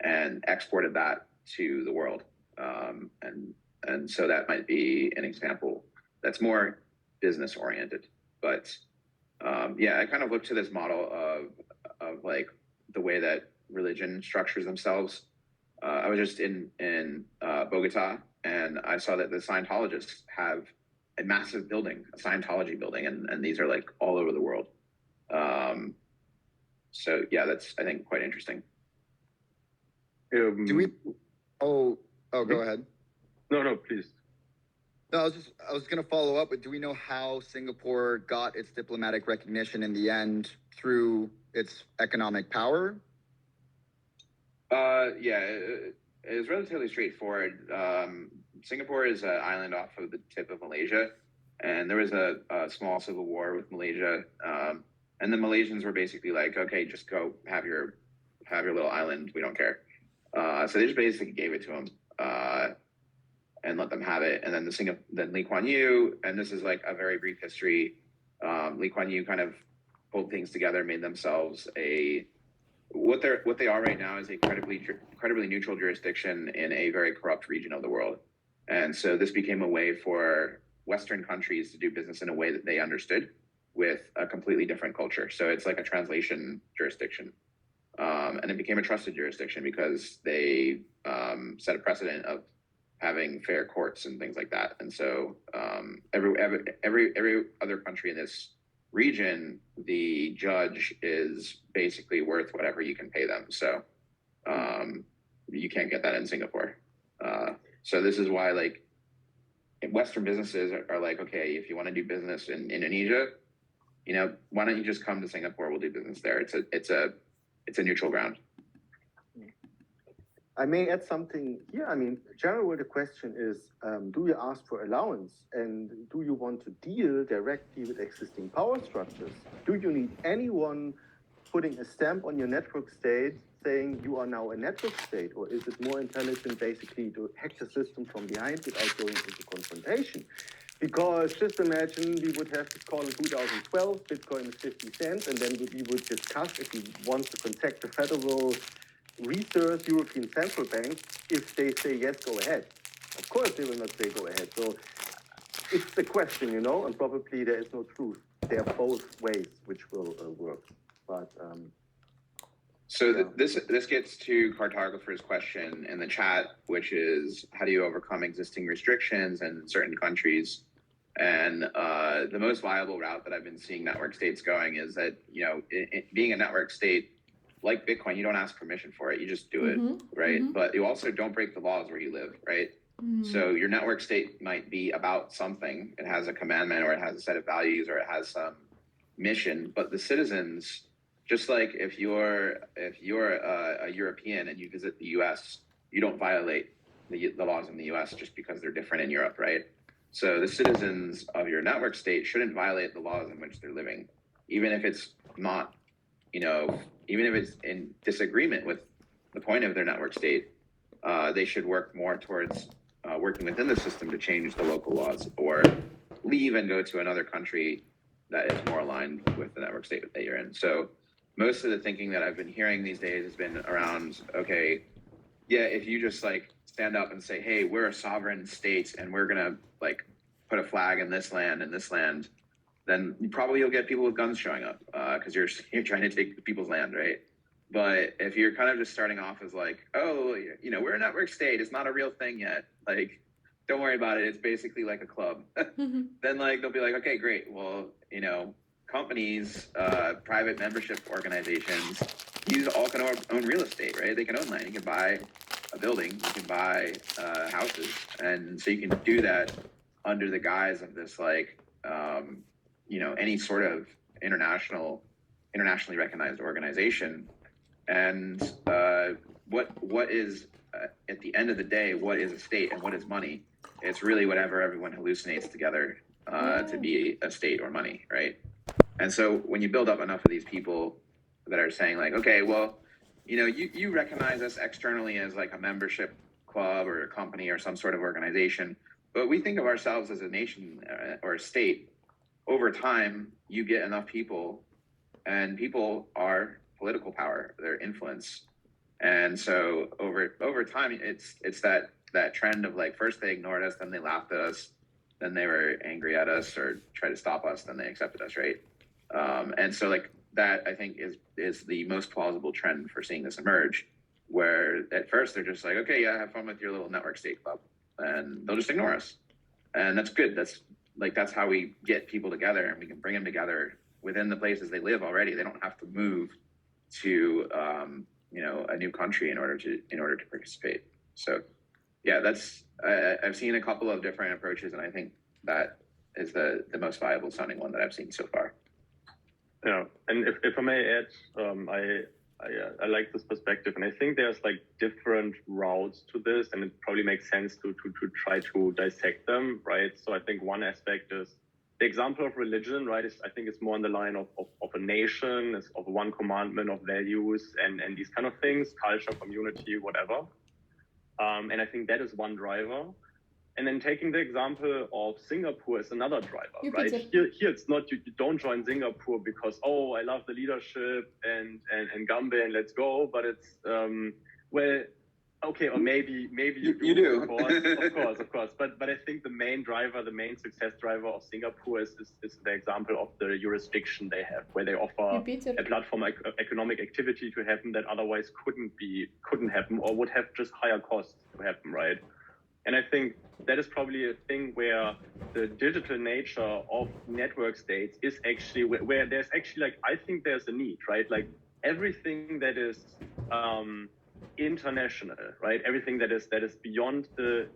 and exported that to the world. And so that might be an example that's more business oriented. But yeah, I kind of look to this model of like the way that religion structures themselves. I was just in Bogota, and I saw that the Scientologists have a massive building, a Scientology building, and these are like all over the world. So yeah, that's, I think, quite interesting. Do we? Oh, go ahead. No, please. No, I was going to follow up, but do we know how Singapore got its diplomatic recognition in the end through its economic power? Yeah, it's relatively straightforward. Singapore is an island off of the tip of Malaysia, and there was a small civil war with Malaysia. And the Malaysians were basically like, okay, just go have your little island. We don't care. So they just basically gave it to them and let them have it. And then then Lee Kuan Yew, and this is like a very brief history. Lee Kuan Yew kind of pulled things together, made themselves what they are right now is a credibly neutral jurisdiction in a very corrupt region of the world. And so this became a way for Western countries to do business in a way that they understood, with a completely different culture. So it's like a translation jurisdiction. And it became a trusted jurisdiction because they set a precedent of having fair courts and things like that. And so every other country in this region, the judge is basically worth whatever you can pay them. So you can't get that in Singapore. So this is why, like, Western businesses are like, okay, if you want to do business in Indonesia, why don't you just come to Singapore? We'll do business there. It's a neutral ground. I may add something here. I mean, generally the question is, do you ask for allowance, and do you want to deal directly with existing power structures? Do you need anyone putting a stamp on your network state saying you are now a network state, or is it more intelligent basically to hack the system from behind without going into confrontation? Because just imagine we would have this call in 2012, Bitcoin is 50 cents, and then we would discuss if we want to contact the Federal Reserve European Central Bank. If they say yes, go ahead. Of course they will not say go ahead. So it's the question, and probably there is no truth. There are both ways which will work. But So this gets to Cartographer's question in the chat, which is, how do you overcome existing restrictions in certain countries? And the most viable route that I've been seeing network states going is that, being a network state, like Bitcoin, you don't ask permission for it. You just do it, right? Mm-hmm. But you also don't break the laws where you live, right? Mm-hmm. So your network state might be about something. It has a commandment, or it has a set of values, or it has some mission. But the citizens, just like if you're a European and you visit the U.S., you don't violate the laws in the US just because they're different in Europe, right? So the citizens of your network state shouldn't violate the laws in which they're living, even if it's not, even if it's in disagreement with the point of their network state. They should work more towards working within the system to change the local laws, or leave and go to another country that is more aligned with the network state that you're in. So most of the thinking that I've been hearing these days has been around, okay, yeah, if you just like stand up and say, hey, we're a sovereign state and we're gonna like put a flag in this land and this land, then you'll get people with guns showing up because you're trying to take people's land, right? But if you're kind of just starting off as like, oh, we're a network state, it's not a real thing yet, like, don't worry about it, it's basically like a club. Then like they'll be like, okay, great, well, companies, private membership organizations, these all can own real estate, right? They can own land. You can buy a building, you can buy houses, and so you can do that under the guise of this like any sort of internationally recognized organization. And what is at the end of the day, what is a state and what is money? It's really whatever everyone hallucinates together to be a state or money, right? And so when you build up enough of these people that are saying like, okay, well, you recognize us externally as like a membership club or a company or some sort of organization, but we think of ourselves as a nation or a state. Over time, you get enough people, and people are political power, their influence. And so over time, it's that trend of like, first they ignored us, then they laughed at us, then they were angry at us or tried to stop us, then they accepted us, right? And so like that, I think is the most plausible trend for seeing this emerge, where at first they're just like, okay, yeah, have fun with your little network state club, and they'll just ignore us. And that's good. That's how we get people together, and we can bring them together within the places they live already. They don't have to move to a new country in order to participate. So yeah, I've seen a couple of different approaches, and I think that is the most viable sounding one that I've seen so far. Yeah, and if I may add, I like this perspective, and I think there's like different routes to this, and it probably makes sense to try to dissect them, right? So I think one aspect is the example of religion, right? I think it's more on the line of a nation, of one commandment of values and these kind of things, culture, community, whatever. And I think that is one driver. And then taking the example of Singapore is another driver, right? Here it's not, you don't join Singapore because, oh, I love the leadership and Gambe and let's go. But it's, well, okay, or maybe you do. Of course. But I think the main success driver of Singapore is the example of the jurisdiction they have, where they offer a platform economic activity to happen that otherwise couldn't happen, or would have just higher costs to happen, right? And I think that is probably a thing where the digital nature of network states is actually where there's actually like, I think there's a need, right? Like everything that is international, right? Everything that is beyond the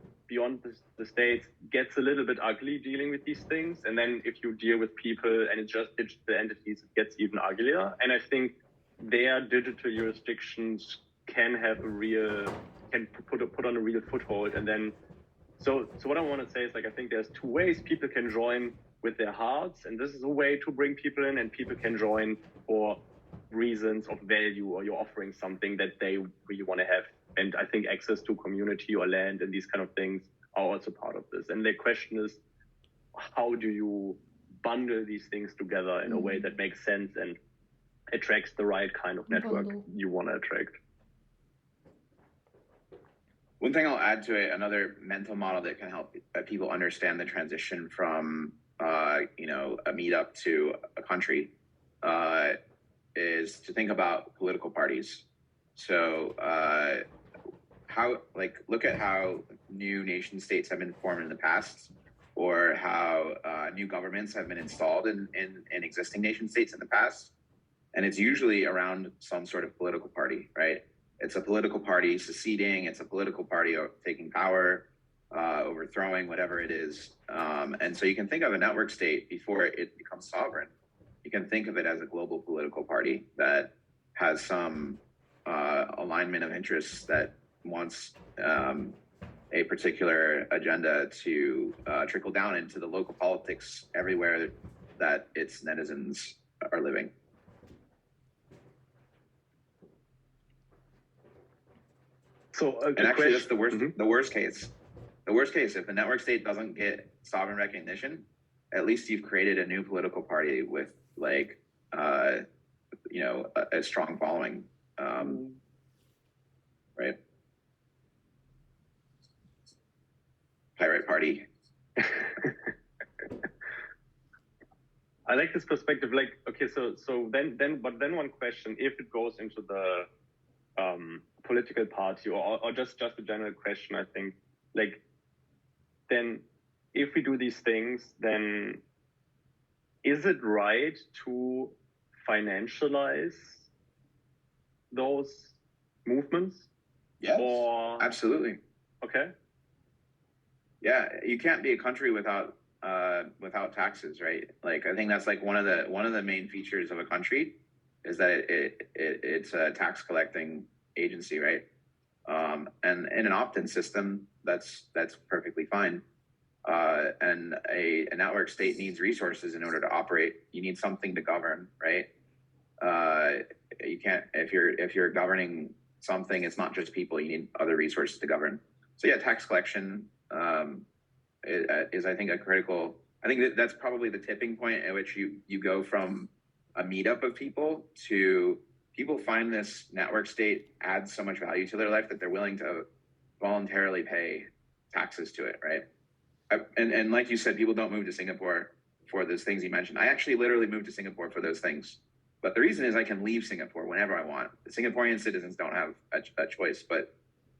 the states gets a little bit ugly dealing with these things. And then if you deal with people and it's just digital entities, it gets even uglier. And I think their digital jurisdictions can put on a real foothold. And then, so what I want to say is like, I think there's two ways people can join with their hearts. And this is a way to bring people in, and people can join for reasons of value, or you're offering something that they really want to have. And I think access to community or land and these kind of things are also part of this. And the question is, how do you bundle these things together in a way that makes sense and attracts the right kind of network you want to attract? One thing I'll add to it, another mental model that can help people understand the transition from a meetup to a country is to think about political parties. So look at how new nation states have been formed in the past, or how new governments have been installed in existing nation states in the past. And it's usually around some sort of political party, right? It's a political party seceding, it's a political party taking power, overthrowing whatever it is. And so you can think of a network state before it becomes sovereign. You can think of it as a global political party that has some alignment of interests that wants a particular agenda to trickle down into the local politics everywhere that its netizens are living. So, And actually, that's the worst. The worst case. The worst case, if the network state doesn't get sovereign recognition, at least you've created a new political party with, like, you know, a strong following, right? Pirate party. I like this perspective. Like, okay, so then one question: if it goes into the political party, or just a general question, I think, like, then if we do these things, then is it right to financialize those movements? Yeah, Or absolutely. okay. Yeah, you can't be a country without taxes, right? Like, I think that's like one of the main features of a country is that it's a tax collecting agency, right? And in an opt-in system, that's perfectly fine. And a network state needs resources in order to operate. You need something to govern, right? You can't, if you're governing something, it's not just people. You need other resources to govern. So yeah, tax collection is I think a critical. I think that's probably the tipping point at which you go from a meetup of people to people find this network state adds so much value to their life that they're willing to voluntarily pay taxes to it, right? And like you said, people don't move to Singapore for those things you mentioned. I actually literally moved to Singapore for those things. But the reason is I can leave Singapore whenever I want. The Singaporean citizens don't have a choice, but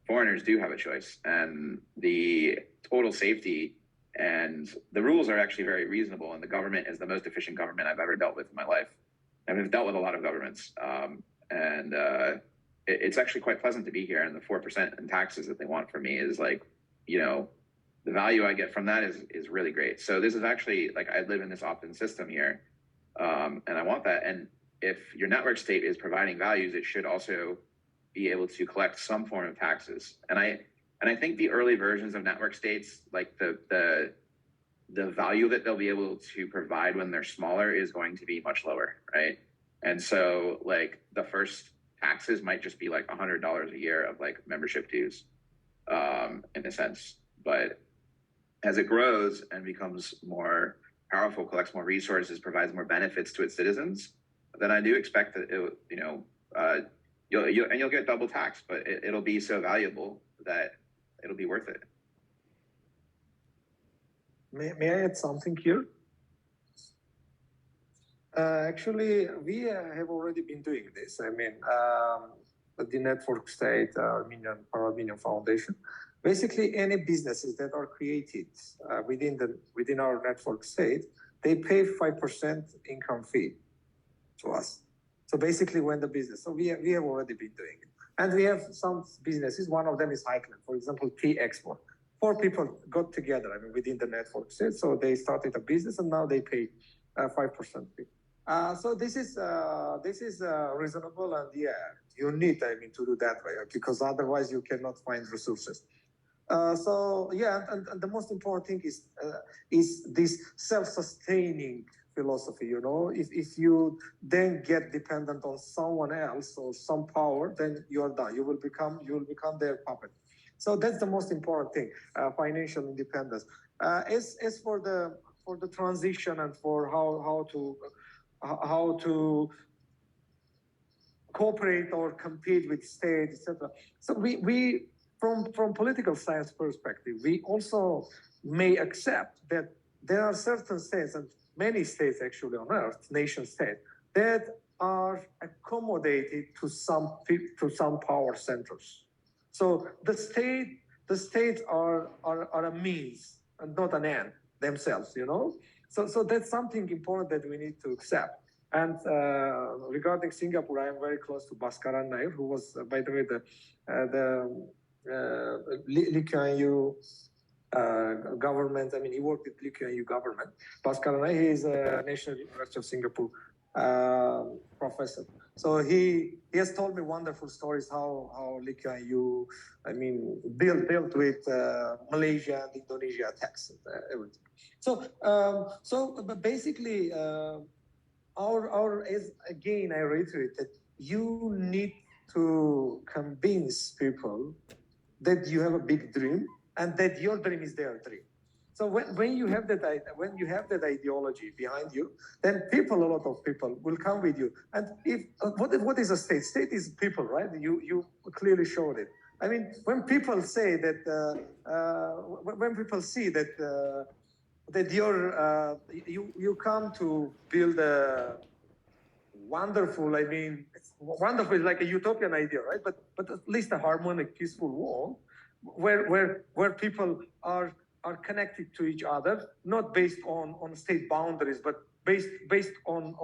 foreigners do have a choice. And the total safety and the rules are actually very reasonable. And the government is the most efficient government I've ever dealt with in my life. And we've dealt with a lot of governments. It's actually quite pleasant to be here. And the 4% in taxes that they want from me is like, you know, the value I get from that is really great. So this is actually like, I live in this opt-in system here, and I want that. And if your network state is providing values, it should also be able to collect some form of taxes. And I think the early versions of network states, like the value that they'll be able to provide when they're smaller is going to be much lower, right? And so like the first taxes might just be like $100 a year of like membership dues, in a sense. But as it grows and becomes more powerful, collects more resources, provides more benefits to its citizens, then I do expect that it, you know, you'll get double tax, but it'll be so valuable that it'll be worth it. May I add something here? Actually, we have already been doing this. I mean, the Network State Armenian Foundation. Basically, any businesses that are created within our network state, they pay 5% income fee to us. So basically, when the business, so we have already been doing it, and we have some businesses. One of them is Highland, for example, tea export. 4 people got together, I mean, within the network state, so they started a business, and now they pay 5% fee. So this is reasonable, and yeah, you need, I mean, to do that way, because otherwise you cannot find resources. So yeah, and the most important thing is this self-sustaining philosophy. You know, if you then get dependent on someone else or some power, then you are done. You will become their puppet. So that's the most important thing: financial independence. As for the transition and for how to cooperate or compete with state, etc. So we from political science perspective, we also may accept that there are certain states, and many states actually on earth, nation states, that are accommodated to some power centers. So the states are a means and not an end themselves, you know. So that's something important that we need to accept. And regarding Singapore, I am very close to Bhaskaran Nair, who was, by the way, the Lee Kuan Yew government. I mean, he worked with Lee Kuan Yew government. Bhaskaran Nair, he is a National University of Singapore professor. So he has told me wonderful stories how Lika you built with Malaysia and Indonesia attacks and everything. So but basically our is again I reiterate that you need to convince people that you have a big dream and that your dream is their dream. So when you have that ideology behind you, then a lot of people will come with you. And if what is a state? State is people, right? You clearly showed it. I mean, when people say that, when people see that that you come to build a wonderful. I mean, wonderful is like a utopian idea, right? But at least a harmonic, peaceful world where people are connected to each other, not based on state boundaries, but based on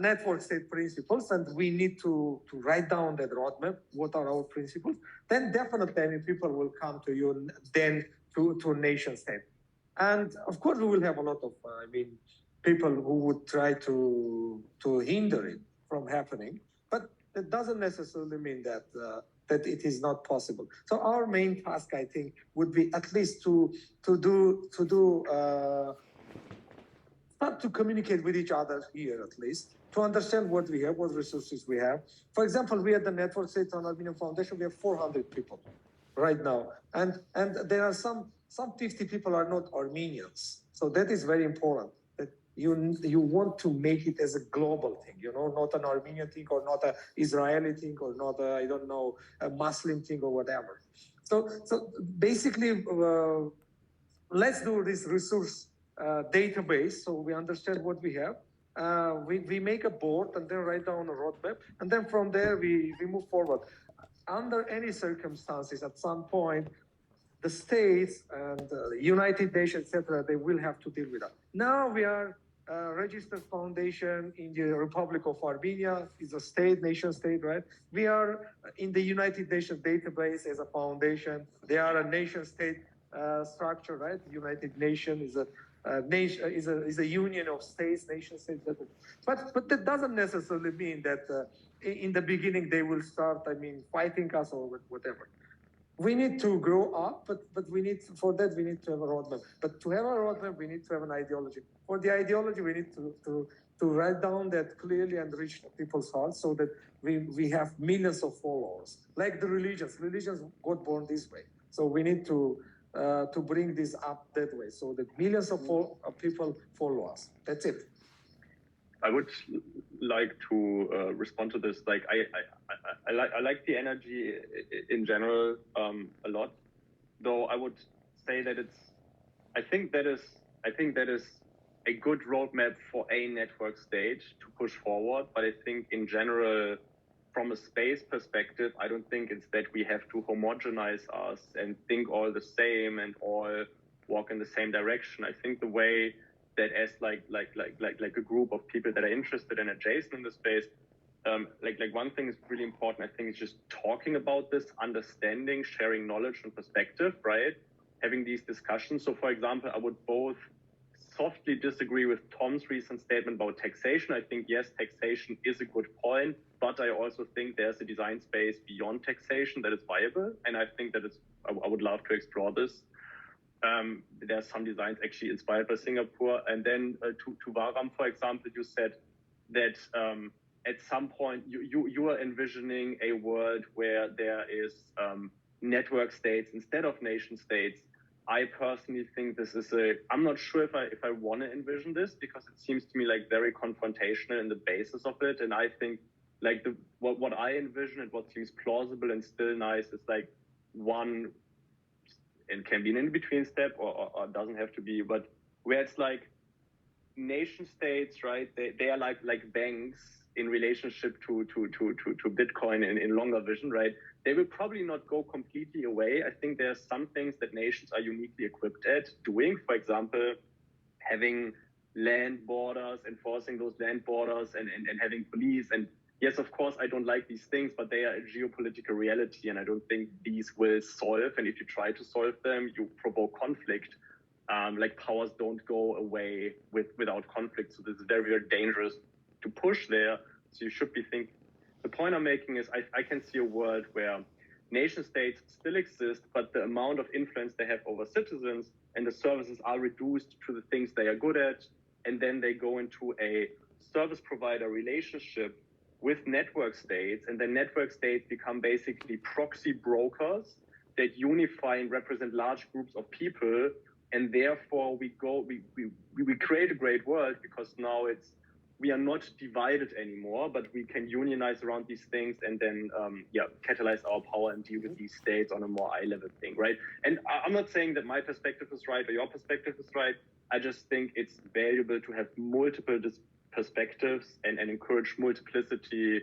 network state principles. And we need to write down that roadmap. What are our principles? Then definitely, I mean, people will come to you then to a nation state. And of course, we will have a lot of, people who would try to hinder it from happening. But that doesn't necessarily mean that that it is not possible. So our main task, I think, would be at least to start to communicate with each other here, at least to understand what we have, what resources we have. For example, we at the Network States on Armenian Foundation, we have 400 people right now, and there are some 50 people are not Armenians. So that is very important. You want to make it as a global thing, not an Armenian thing or not an Israeli thing or not a Muslim thing or whatever. So basically, let's do this resource database so we understand what we have. We make a board and then write down a roadmap, and then from there we move forward. Under any circumstances, at some point, the states and the United Nations, etc., they will have to deal with that. Now we are a registered foundation in the Republic of Armenia. It's a state, nation state, right? We are in the United Nations database as a foundation. They are a nation state structure, right? United Nations is a union of states, nation states. But that doesn't necessarily mean that in the beginning they will start, fighting us or whatever. We need to grow up, but for that we need to have a roadmap. But to have a roadmap, we need to have an ideology. For the ideology, we need to write down that clearly and reach people's hearts so that we have millions of followers. Like the religions got born this way. So we need to bring this up that way so that millions of people follow us. That's it. I would like to respond to this. Like I like the energy in general a lot, though I would say that I think that is a good roadmap for a network state to push forward. But I think in general, from a space perspective, I don't think it's that we have to homogenize us and think all the same and all walk in the same direction. I think the way that as like a group of people that are interested and adjacent in the space, like one thing is really important. I think it's just talking about this, understanding, sharing knowledge and perspective, right? Having these discussions. So, for example, I would both softly disagree with Tom's recent statement about taxation. I think, yes, taxation is a good point, but I also think there's a design space beyond taxation that is viable. And I think that I would love to explore this. There are some designs actually inspired by Singapore. And then to Varam, for example, you said that at some point you are envisioning a world where there is network states instead of nation states. I personally think this is I'm not sure if I want to envision this, because it seems to me like very confrontational in the basis of it. And I think like what I envision and what seems plausible and still nice is like one, and can be an in-between step or doesn't have to be, but where it's like nation states, right? They are like banks in relationship to Bitcoin in longer vision, right? They will probably not go completely away. I think there are some things that nations are uniquely equipped at doing. For example, having land borders, enforcing those land borders, and having police. And yes, of course, I don't like these things, but they are a geopolitical reality, and I don't think these will solve. And if you try to solve them, you provoke conflict. Like powers don't go away without conflict. So this is very, very dangerous. to push there. So you should be thinking. The point I'm making is I can see a world where nation states still exist, but the amount of influence they have over citizens and the services are reduced to the things they are good at. And then they go into a service provider relationship with network states. And then network states become basically proxy brokers that unify and represent large groups of people. And therefore we create a great world because now we are not divided anymore, but we can unionize around these things and then catalyze our power and deal with these states on a more eye-level thing, right? And I'm not saying that my perspective is right or your perspective is right. I just think it's valuable to have multiple perspectives and encourage multiplicity,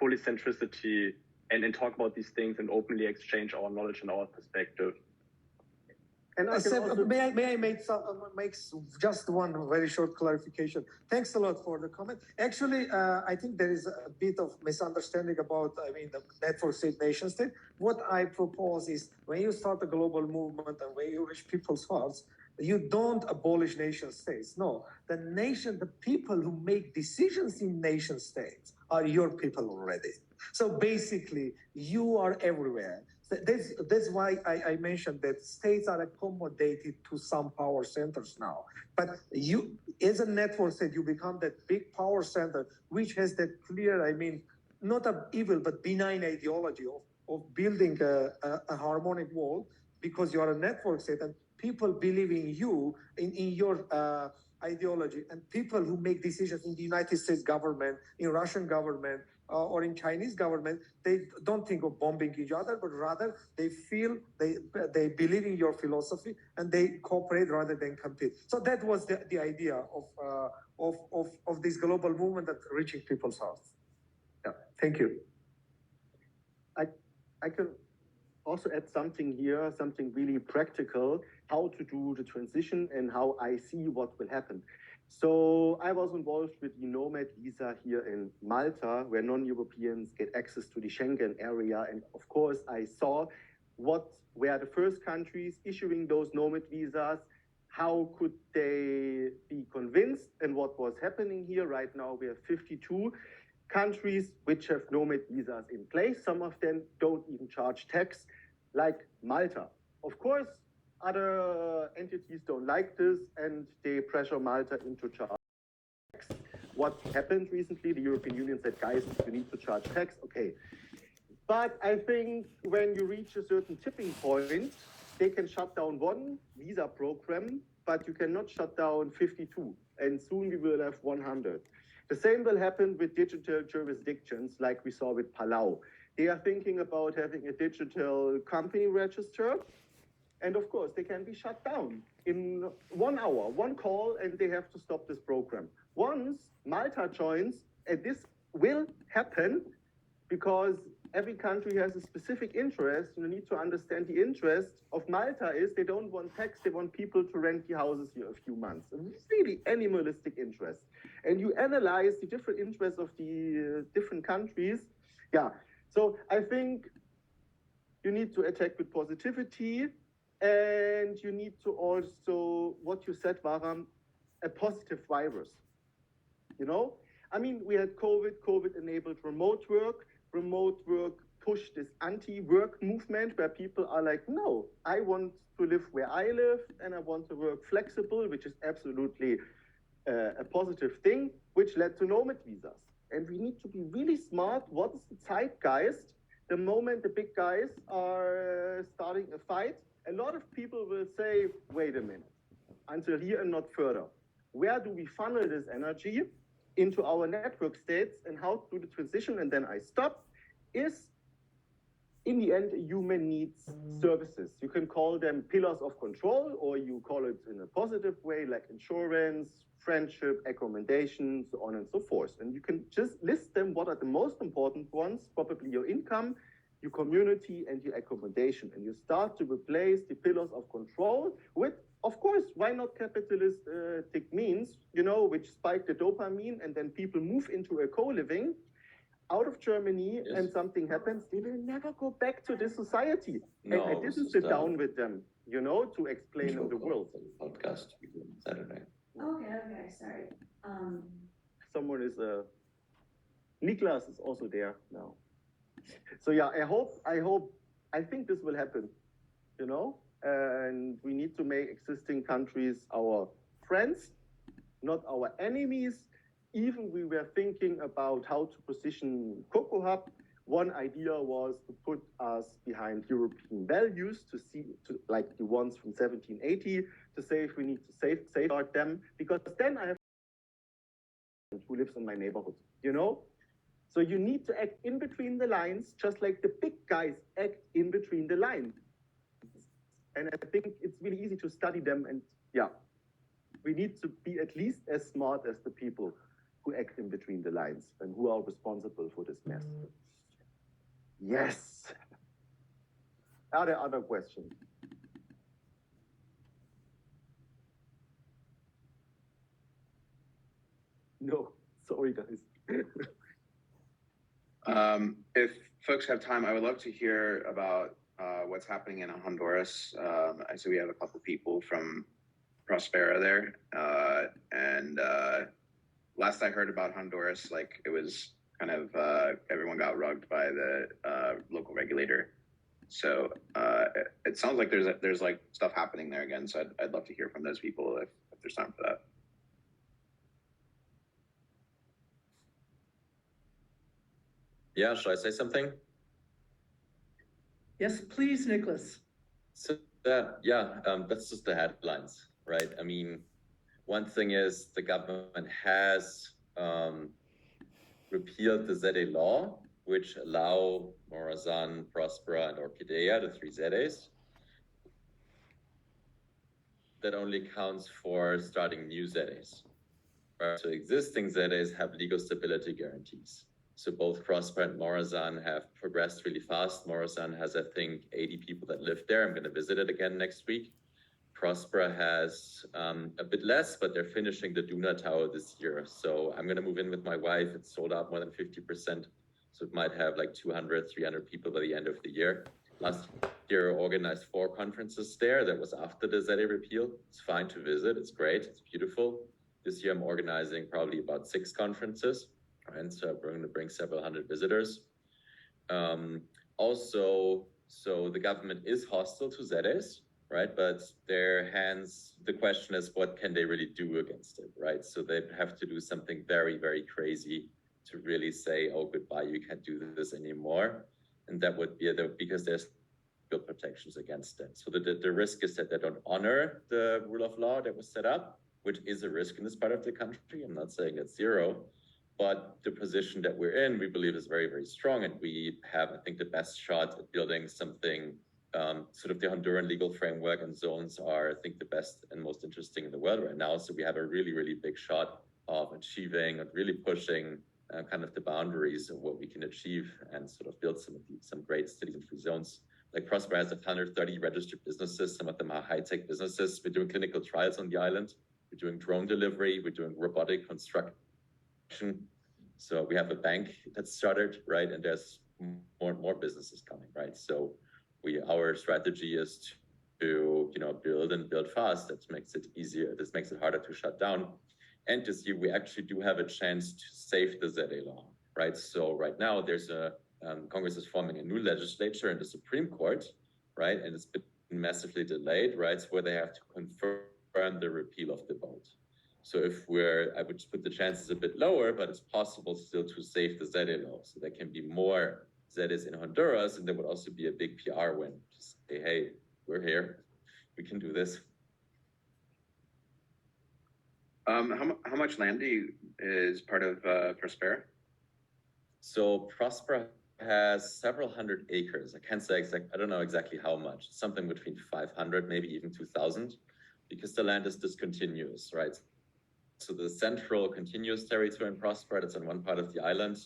polycentricity, and talk about these things and openly exchange our knowledge and our perspective. And I can also... may I make just one very short clarification? Thanks a lot for the comment. Actually, I think there is a bit of misunderstanding about, the network state, nation state. What I propose is when you start a global movement and when you reach people's hearts, you don't abolish nation states. No, the people who make decisions in nation states are your people already. So basically, you are everywhere. That's why I mentioned that states are accommodated to some power centers now. But you, as a network state, you become that big power center, which has that clear, not an evil, but benign ideology of building a harmonic world because you are a network state and people believe in you, in your ideology, and people who make decisions in the United States government, in Russian government, or in Chinese government, they don't think of bombing each other, but rather they feel they believe in your philosophy and they cooperate rather than compete. So that was the idea of this global movement that reaching people's hearts. Yeah, thank you. I can also add something here, something really practical, how to do the transition and how I see what will happen. So I was involved with the Nomad visa here in Malta, where non-Europeans get access to the Schengen area. And of course, I saw what were the first countries issuing those Nomad visas, how could they be convinced, and what was happening here. Right now, we have 52 countries which have Nomad visas in place. Some of them don't even charge tax, like Malta. Of course, other entities don't like this and they pressure Malta into charge tax. What happened recently, the European Union said, guys, you need to charge tax, okay. But I think when you reach a certain tipping point, they can shut down one visa program, but you cannot shut down 52. And soon we will have 100. The same will happen with digital jurisdictions like we saw with Palau. They are thinking about having a digital company register. And of course, they can be shut down in 1 hour, one call, and they have to stop this program. Once Malta joins, and this will happen because every country has a specific interest. You need to understand the interest of Malta is they don't want tax, they want people to rent the houses here a few months. It's really animalistic interest. And you analyze the different interests of the different countries. Yeah, so I think you need to attack with positivity. And you need to also, what you said, Varam, a positive virus. You know, we had COVID enabled remote work pushed this anti-work movement where people are like, no, I want to live where I live and I want to work flexible, which is absolutely a positive thing, which led to nomad visas. And we need to be really smart. What is the zeitgeist? The moment the big guys are starting a fight, a lot of people will say, wait a minute, until here and not further. Where do we funnel this energy into our network states and how to do the transition? And then I stop is, in the end, human needs services. You can call them pillars of control, or you call it in a positive way, like insurance, friendship, accommodation, so on and so forth. And you can just list them, what are the most important ones, probably your income, your community, and your accommodation. And you start to replace the pillars of control with, of course, why not capitalistic means, which spike the dopamine, and then people move into a co-living out of Germany, yes. And something happens, they will never go back to this society. No, and I didn't sit down with them, to explain in the world. Podcast Saturday. Okay, sorry. Someone is Niklas is also there now. So yeah, I think this will happen, you know, and we need to make existing countries our friends, not our enemies. Even we were thinking about how to position Coco Hub. One idea was to put us behind European values, like the ones from 1780, to say if we need to safeguard them, because then I have who lives in my neighborhood, you know? So you need to act in between the lines, just like the big guys act in between the lines. And I think it's really easy to study them. And yeah, we need to be at least as smart as the people who act in between the lines and who are responsible for this mess. Yes. Are there other questions? No, sorry guys. If folks have time, I would love to hear about what's happening in Honduras. I see we have a couple people from Prospera there. And last I heard about Honduras, like it was kind of everyone got rugged by the local regulator. So it sounds like there's like stuff happening there again. So I'd love to hear from those people if there's time for that. Yeah, should I say something? Yes, please, Nicholas. So that's just the headlines, right? I mean, one thing is the government has repealed the ZA law, which allow Morazan, Prospera, and Orquídea, the three ZAs. That only counts for starting new ZAs. Right? So existing ZAs have legal stability guarantees. So both Prospera and Morazan have progressed really fast. Morazan has, I think, 80 people that live there. I'm going to visit it again next week. Prospera has a bit less, but they're finishing the Duna Tower this year. So I'm going to move in with my wife. It's sold out more than 50%. So it might have like 200, 300 people by the end of the year. Last year, I organized 4 conferences there. That was after the ZA repeal. It's fine to visit. It's great. It's beautiful. This year, I'm organizing probably about 6 conferences. And so we're going to bring several hundred visitors. Also, so the government is hostile to ZAs, right? But their hands, the question is, what can they really do against it, right? So they have to do something very, very crazy to really say, oh, goodbye, you can't do this anymore. And that would be because there's legal protections against it. So the risk is that they don't honor the rule of law that was set up, which is a risk in this part of the country. I'm not saying it's zero. But the position that we're in, we believe is very, very strong. And we have, I think, the best shot at building something, sort of the Honduran legal framework and zones are, I think, the best and most interesting in the world right now. So we have a really, really big shot of achieving and really pushing kind of the boundaries of what we can achieve and sort of build some great cities and free zones. Like Prospera has 130 registered businesses. Some of them are high-tech businesses. We're doing clinical trials on the island. We're doing drone delivery. We're doing robotic construction. So we have a bank that started, right? And there's more and more businesses coming, right? So our strategy is to, build and build fast. That makes it easier. This makes it harder to shut down. And this year, we actually do have a chance to save the ZA law, right? So right now, there's Congress is forming a new legislature in the Supreme Court, right? And it's been massively delayed, right? So where they have to confirm the repeal of the vote. So I would just put the chances a bit lower, but it's possible still to save the ZA law. So there can be more ZAs in Honduras, and there would also be a big PR win. Just say, hey, we're here. We can do this. How much land is part of Prospera? So Prospera has several hundred acres. I can't say I don't know exactly how much. Something between 500, maybe even 2,000, because the land is discontinuous, right? So the central continuous territory in Prospera, that's on one part of the island,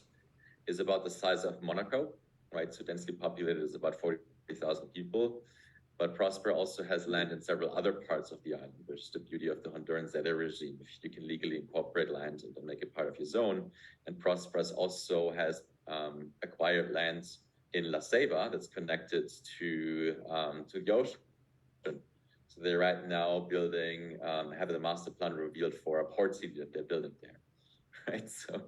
is about the size of Monaco, right? So densely populated is about 40,000 people. But Prospera also has land in several other parts of the island, which is the beauty of the Honduran ZA regime. If you can legally incorporate land and make it part of your zone. And Prospera also has acquired lands in La Ceiba that's connected to the ocean. So they're right now building, have the master plan revealed for a port city that they're building there, right? So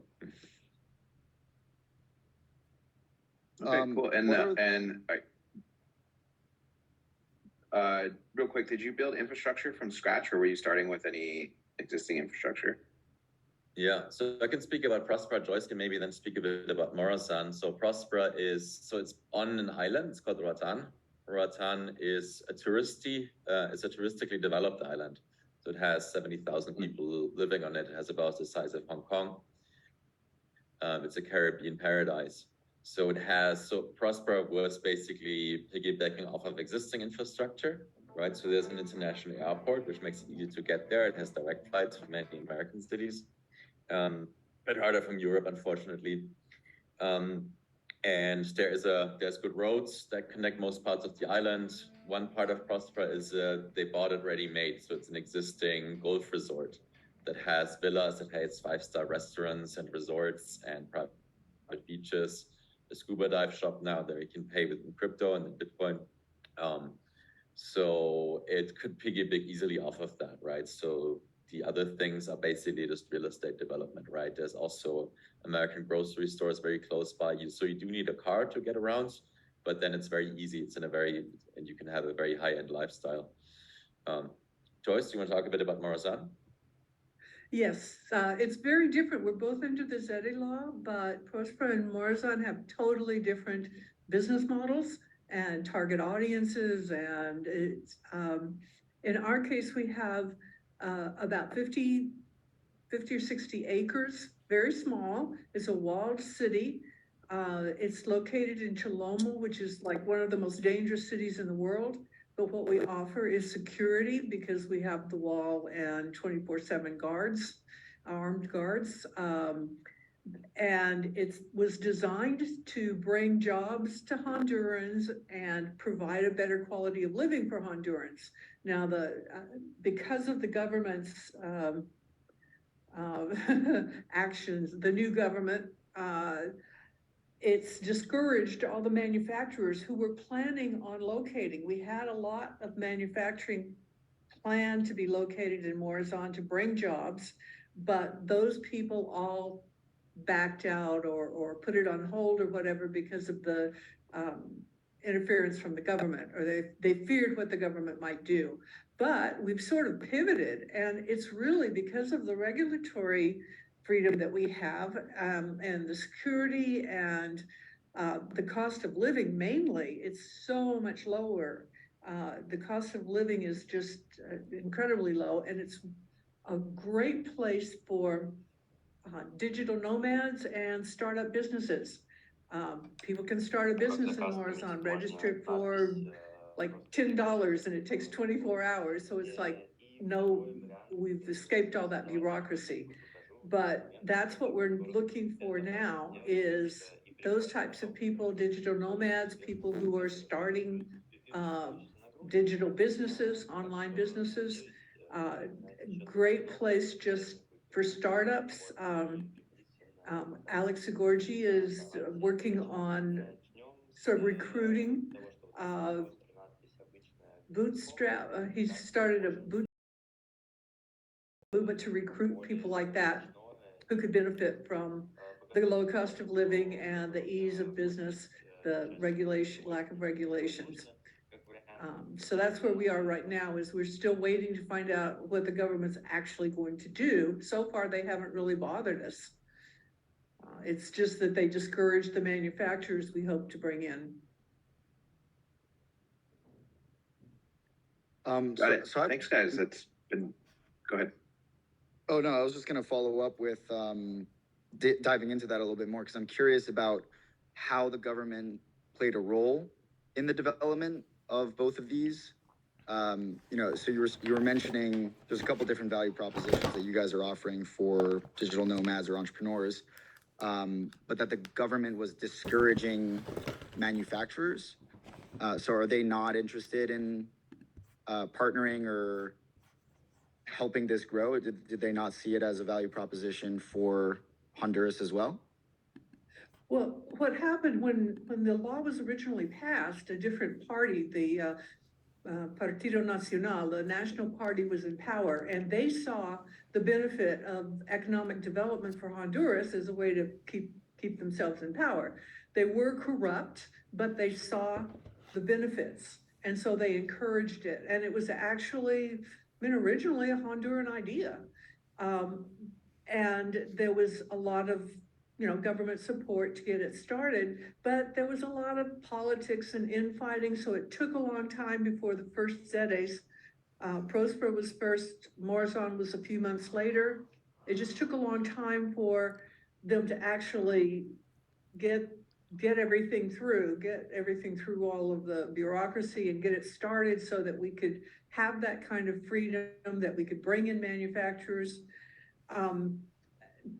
Okay, cool. And what real quick, did you build infrastructure from scratch, or were you starting with any existing infrastructure? Yeah, so I can speak about Prospera. Joyce can maybe then speak a bit about Morazan. So Prospera it's on an island. It's called Roatan. Roatan is a touristically developed island. So it has 70,000 people living on it. It has about the size of Hong Kong. It's a Caribbean paradise. So Prospera was basically piggybacking off of existing infrastructure, right? So there's an international airport, which makes it easy to get there. It has direct flights to many American cities, but harder from Europe, unfortunately. And there's good roads that connect most parts of the island. One part of Prospera is they bought it ready-made, so it's an existing golf resort that has villas, that has 5-star restaurants and resorts and private beaches. A scuba dive shop now that you can pay with crypto and then Bitcoin. So it could piggyback easily off of that, right? So the other things are basically just real estate development, right? There's also American grocery stores very close by you. So you do need a car to get around, but then it's very easy. And you can have a very high-end lifestyle. Joyce, do you want to talk a bit about Morazan? Yes, it's very different. We're both into the ZEDE law, but Prospera and Morazan have totally different business models and target audiences. And it's, in our case, we have about 50 or 60 acres, very small. It's a walled city. It's located in Chilomo, which is like one of the most dangerous cities in the world. But what we offer is security because we have the wall and 24/7 guards, armed guards. And it was designed to bring jobs to Hondurans and provide a better quality of living for Hondurans. Now, because of the government's actions, the new government, it's discouraged all the manufacturers who were planning on locating. We had a lot of manufacturing planned to be located in Morazan to bring jobs, but those people all backed out or put it on hold or whatever because of the interference from the government, or they feared what the government might do. But we've sort of pivoted, and it's really because of the regulatory freedom that we have, and the security and the cost of living. Mainly, it's so much lower. The cost of living is just incredibly low, and it's a great place for digital nomads and startup businesses. People can start a business in Morazan, register for like $10, and it takes 24 hours. So it's like, no, we've escaped all that bureaucracy. But that's what we're looking for now, is those types of people, digital nomads, people who are starting digital businesses, online businesses. Great place just for startups. Alex Sigorgi is working on sort of recruiting bootstrap. He started a movement to recruit people like that who could benefit from the low cost of living and the ease of business, the lack of regulations. So that's where we are right now, is we're still waiting to find out what the government's actually going to do. So far, they haven't really bothered us. It's just that they discourage the manufacturers we hope to bring in. Got it. So thanks, guys. That's been, go ahead. Oh, no, I was just going to follow up with diving into that a little bit more, because I'm curious about how the government played a role in the development of both of these. So you were mentioning there's a couple different value propositions that you guys are offering for digital nomads or entrepreneurs, but that the government was discouraging manufacturers. So are they not interested in partnering or helping this grow? Did they not see it as a value proposition for Honduras as well? Well, what happened when the law was originally passed, a different party, the Partido Nacional, the National Party, was in power, and they saw the benefit of economic development for Honduras as a way to keep keep themselves in power. They were corrupt, but they saw the benefits. And so they encouraged it. And it was actually, originally a Honduran idea. And there was a lot of, government support to get it started, but there was a lot of politics and infighting. So it took a long time before the first ZEDEs. Prospera was first, Morazan was a few months later. It just took a long time for them to actually get everything through all of the bureaucracy and get it started so that we could have that kind of freedom, that we could bring in manufacturers.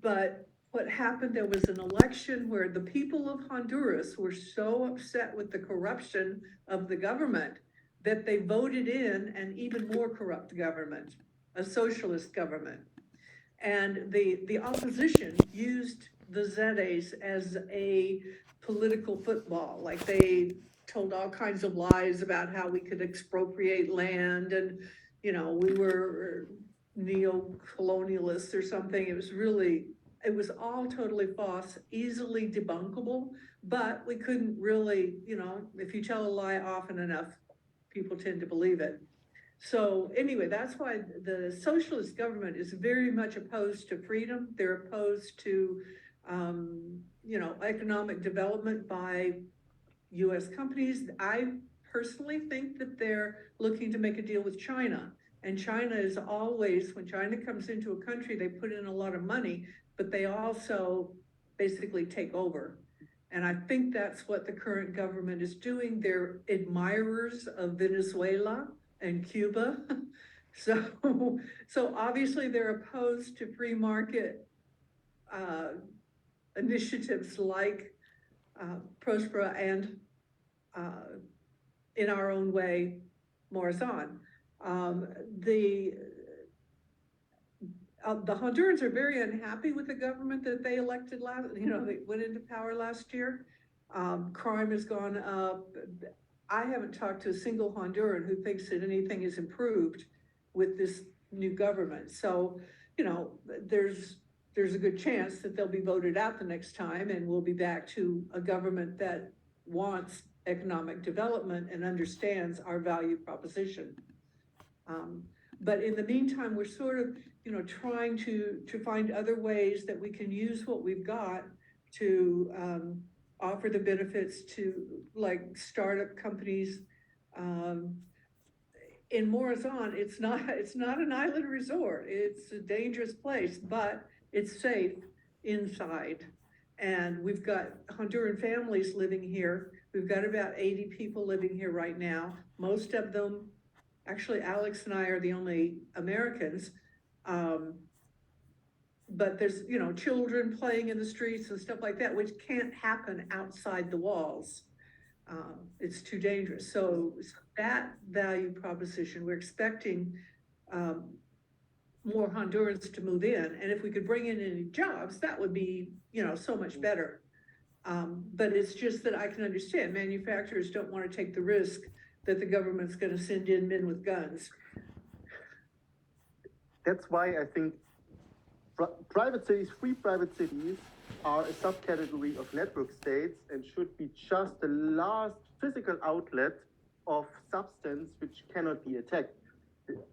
But what happened, there was an election where the people of Honduras were so upset with the corruption of the government that they voted in an even more corrupt government, a socialist government. And the opposition used the ZEDEs as a political football. Like they told all kinds of lies about how we could expropriate land and, we were neo-colonialists or something. It was all totally false, easily debunkable, but we couldn't really, if you tell a lie often enough, people tend to believe it. So anyway, that's why the socialist government is very much opposed to freedom. They're opposed to, economic development by US companies. I personally think that they're looking to make a deal with China. And China is always, when China comes into a country, they put in a lot of money, but they also basically take over. And I think that's what the current government is doing. They're admirers of Venezuela and Cuba. So obviously they're opposed to free market initiatives like Prospera and in our own way, Morazan. The Hondurans are very unhappy with the government that they elected they went into power last year. Crime has gone up. I haven't talked to a single Honduran who thinks that anything is improved with this new government. So, there's a good chance that they'll be voted out the next time and we'll be back to a government that wants economic development and understands our value proposition. But in the meantime, we're sort of, trying to find other ways that we can use what we've got to offer the benefits to like startup companies. In Morazan, it's not an island resort. It's a dangerous place, but it's safe inside. And we've got Honduran families living here. We've got about 80 people living here right now. Most of them, actually, Alex and I are the only Americans. But there's, children playing in the streets and stuff like that, which can't happen outside the walls. It's too dangerous. So that value proposition, we're expecting more Hondurans to move in. And if we could bring in any jobs, that would be, so much better. But it's just that I can understand manufacturers don't want to take the risk that the government's going to send in men with guns. That's why I think private cities, free private cities, are a subcategory of network states and should be just the last physical outlet of substance which cannot be attacked.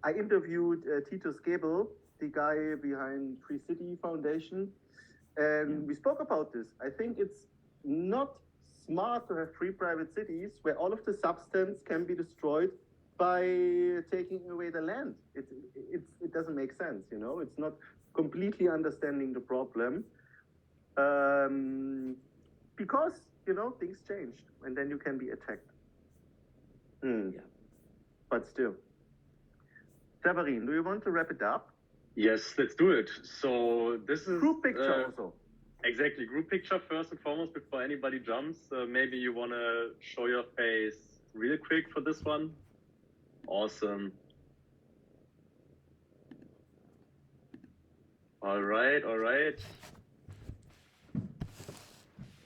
I interviewed Titus Gebel, the guy behind Free City Foundation, and we spoke about this. I think it's not smart to have free private cities where all of the substance can be destroyed by taking away the land. It doesn't make sense, It's not completely understanding the problem. Because, things changed and then you can be attacked. Yeah. But still. Severin, do you want to wrap it up? Yes, let's do it. So this is group picture also. Exactly, group picture first and foremost before anybody jumps. Maybe you want to show your face real quick for this one. Awesome. All right.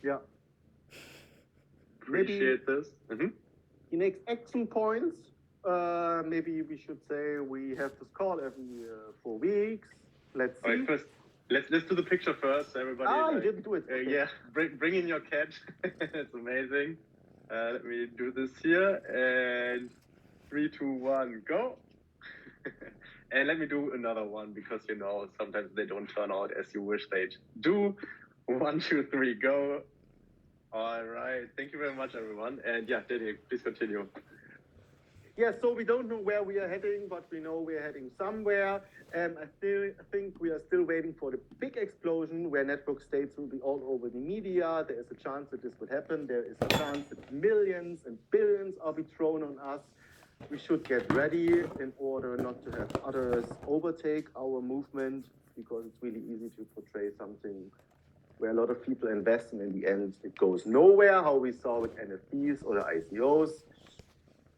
Yeah. Appreciate this. The next action points, maybe we should say we have this call every 4 weeks. Let's see. All right, let's do the picture first, everybody. Ah, you like, didn't do it. Okay. Yeah, bring in your cat. It's amazing. Let me do this here, and 3, 2, 1, go. And let me do another one because sometimes they don't turn out as you wish they'd do. 1, 2, 3, go. All right. Thank you very much, everyone. And yeah, Danny, please continue. Yeah, so we don't know where we are heading, but we know we are heading somewhere. I think we are still waiting for the big explosion where network states will be all over the media. There is a chance that this would happen. There is a chance that millions and billions are be thrown on us. We should get ready in order not to have others overtake our movement, because it's really easy to portray something where a lot of people invest and in the end it goes nowhere, how we saw with NFTs or the ICOs.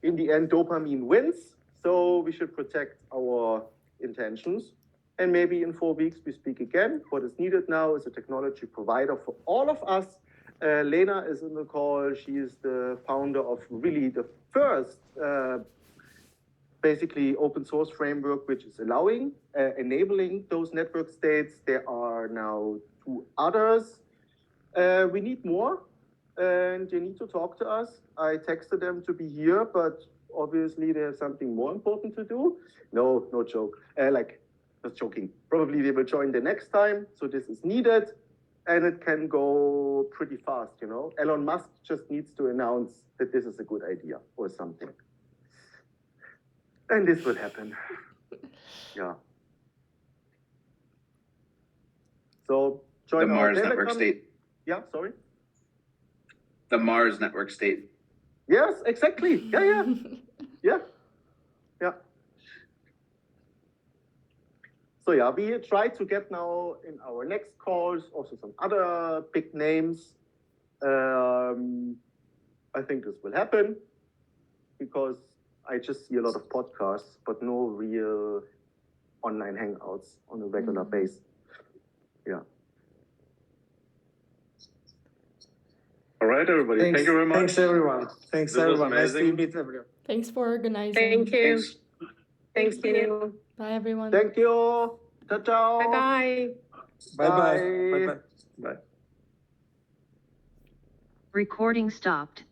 In the end, dopamine wins, so we should protect our intentions. And maybe in 4 weeks we speak again. What is needed now is a technology provider for all of us. Lena is in the call. She is the founder of really the first basically open source framework, which is enabling those network states. There are now 2 others. We need more. And they need to talk to us. I texted them to be here, but obviously they have something more important to do. No joke. Just joking. Probably they will join the next time. So this is needed, and it can go pretty fast. Elon Musk just needs to announce that this is a good idea or something, and this will happen. Yeah. So join The our Mars Telegram. network state. Yeah. Sorry. The Mars network state. Yes, exactly. Yeah. So yeah, we try to get now in our next calls also some other big names. I think this will happen because I just see a lot of podcasts, but no real online hangouts on a regular basis. Yeah. All right, everybody. Thanks, Thank you very much. Thanks, everyone. Thanks, This was everyone. Nice to amazing. meet everyone. Thanks for organizing. Thank you. Thanks. Thanks, Daniel. Bye, everyone. Thank you. Ciao, ciao. Bye-bye. Bye-bye. Bye. Bye-bye. Bye. Recording stopped.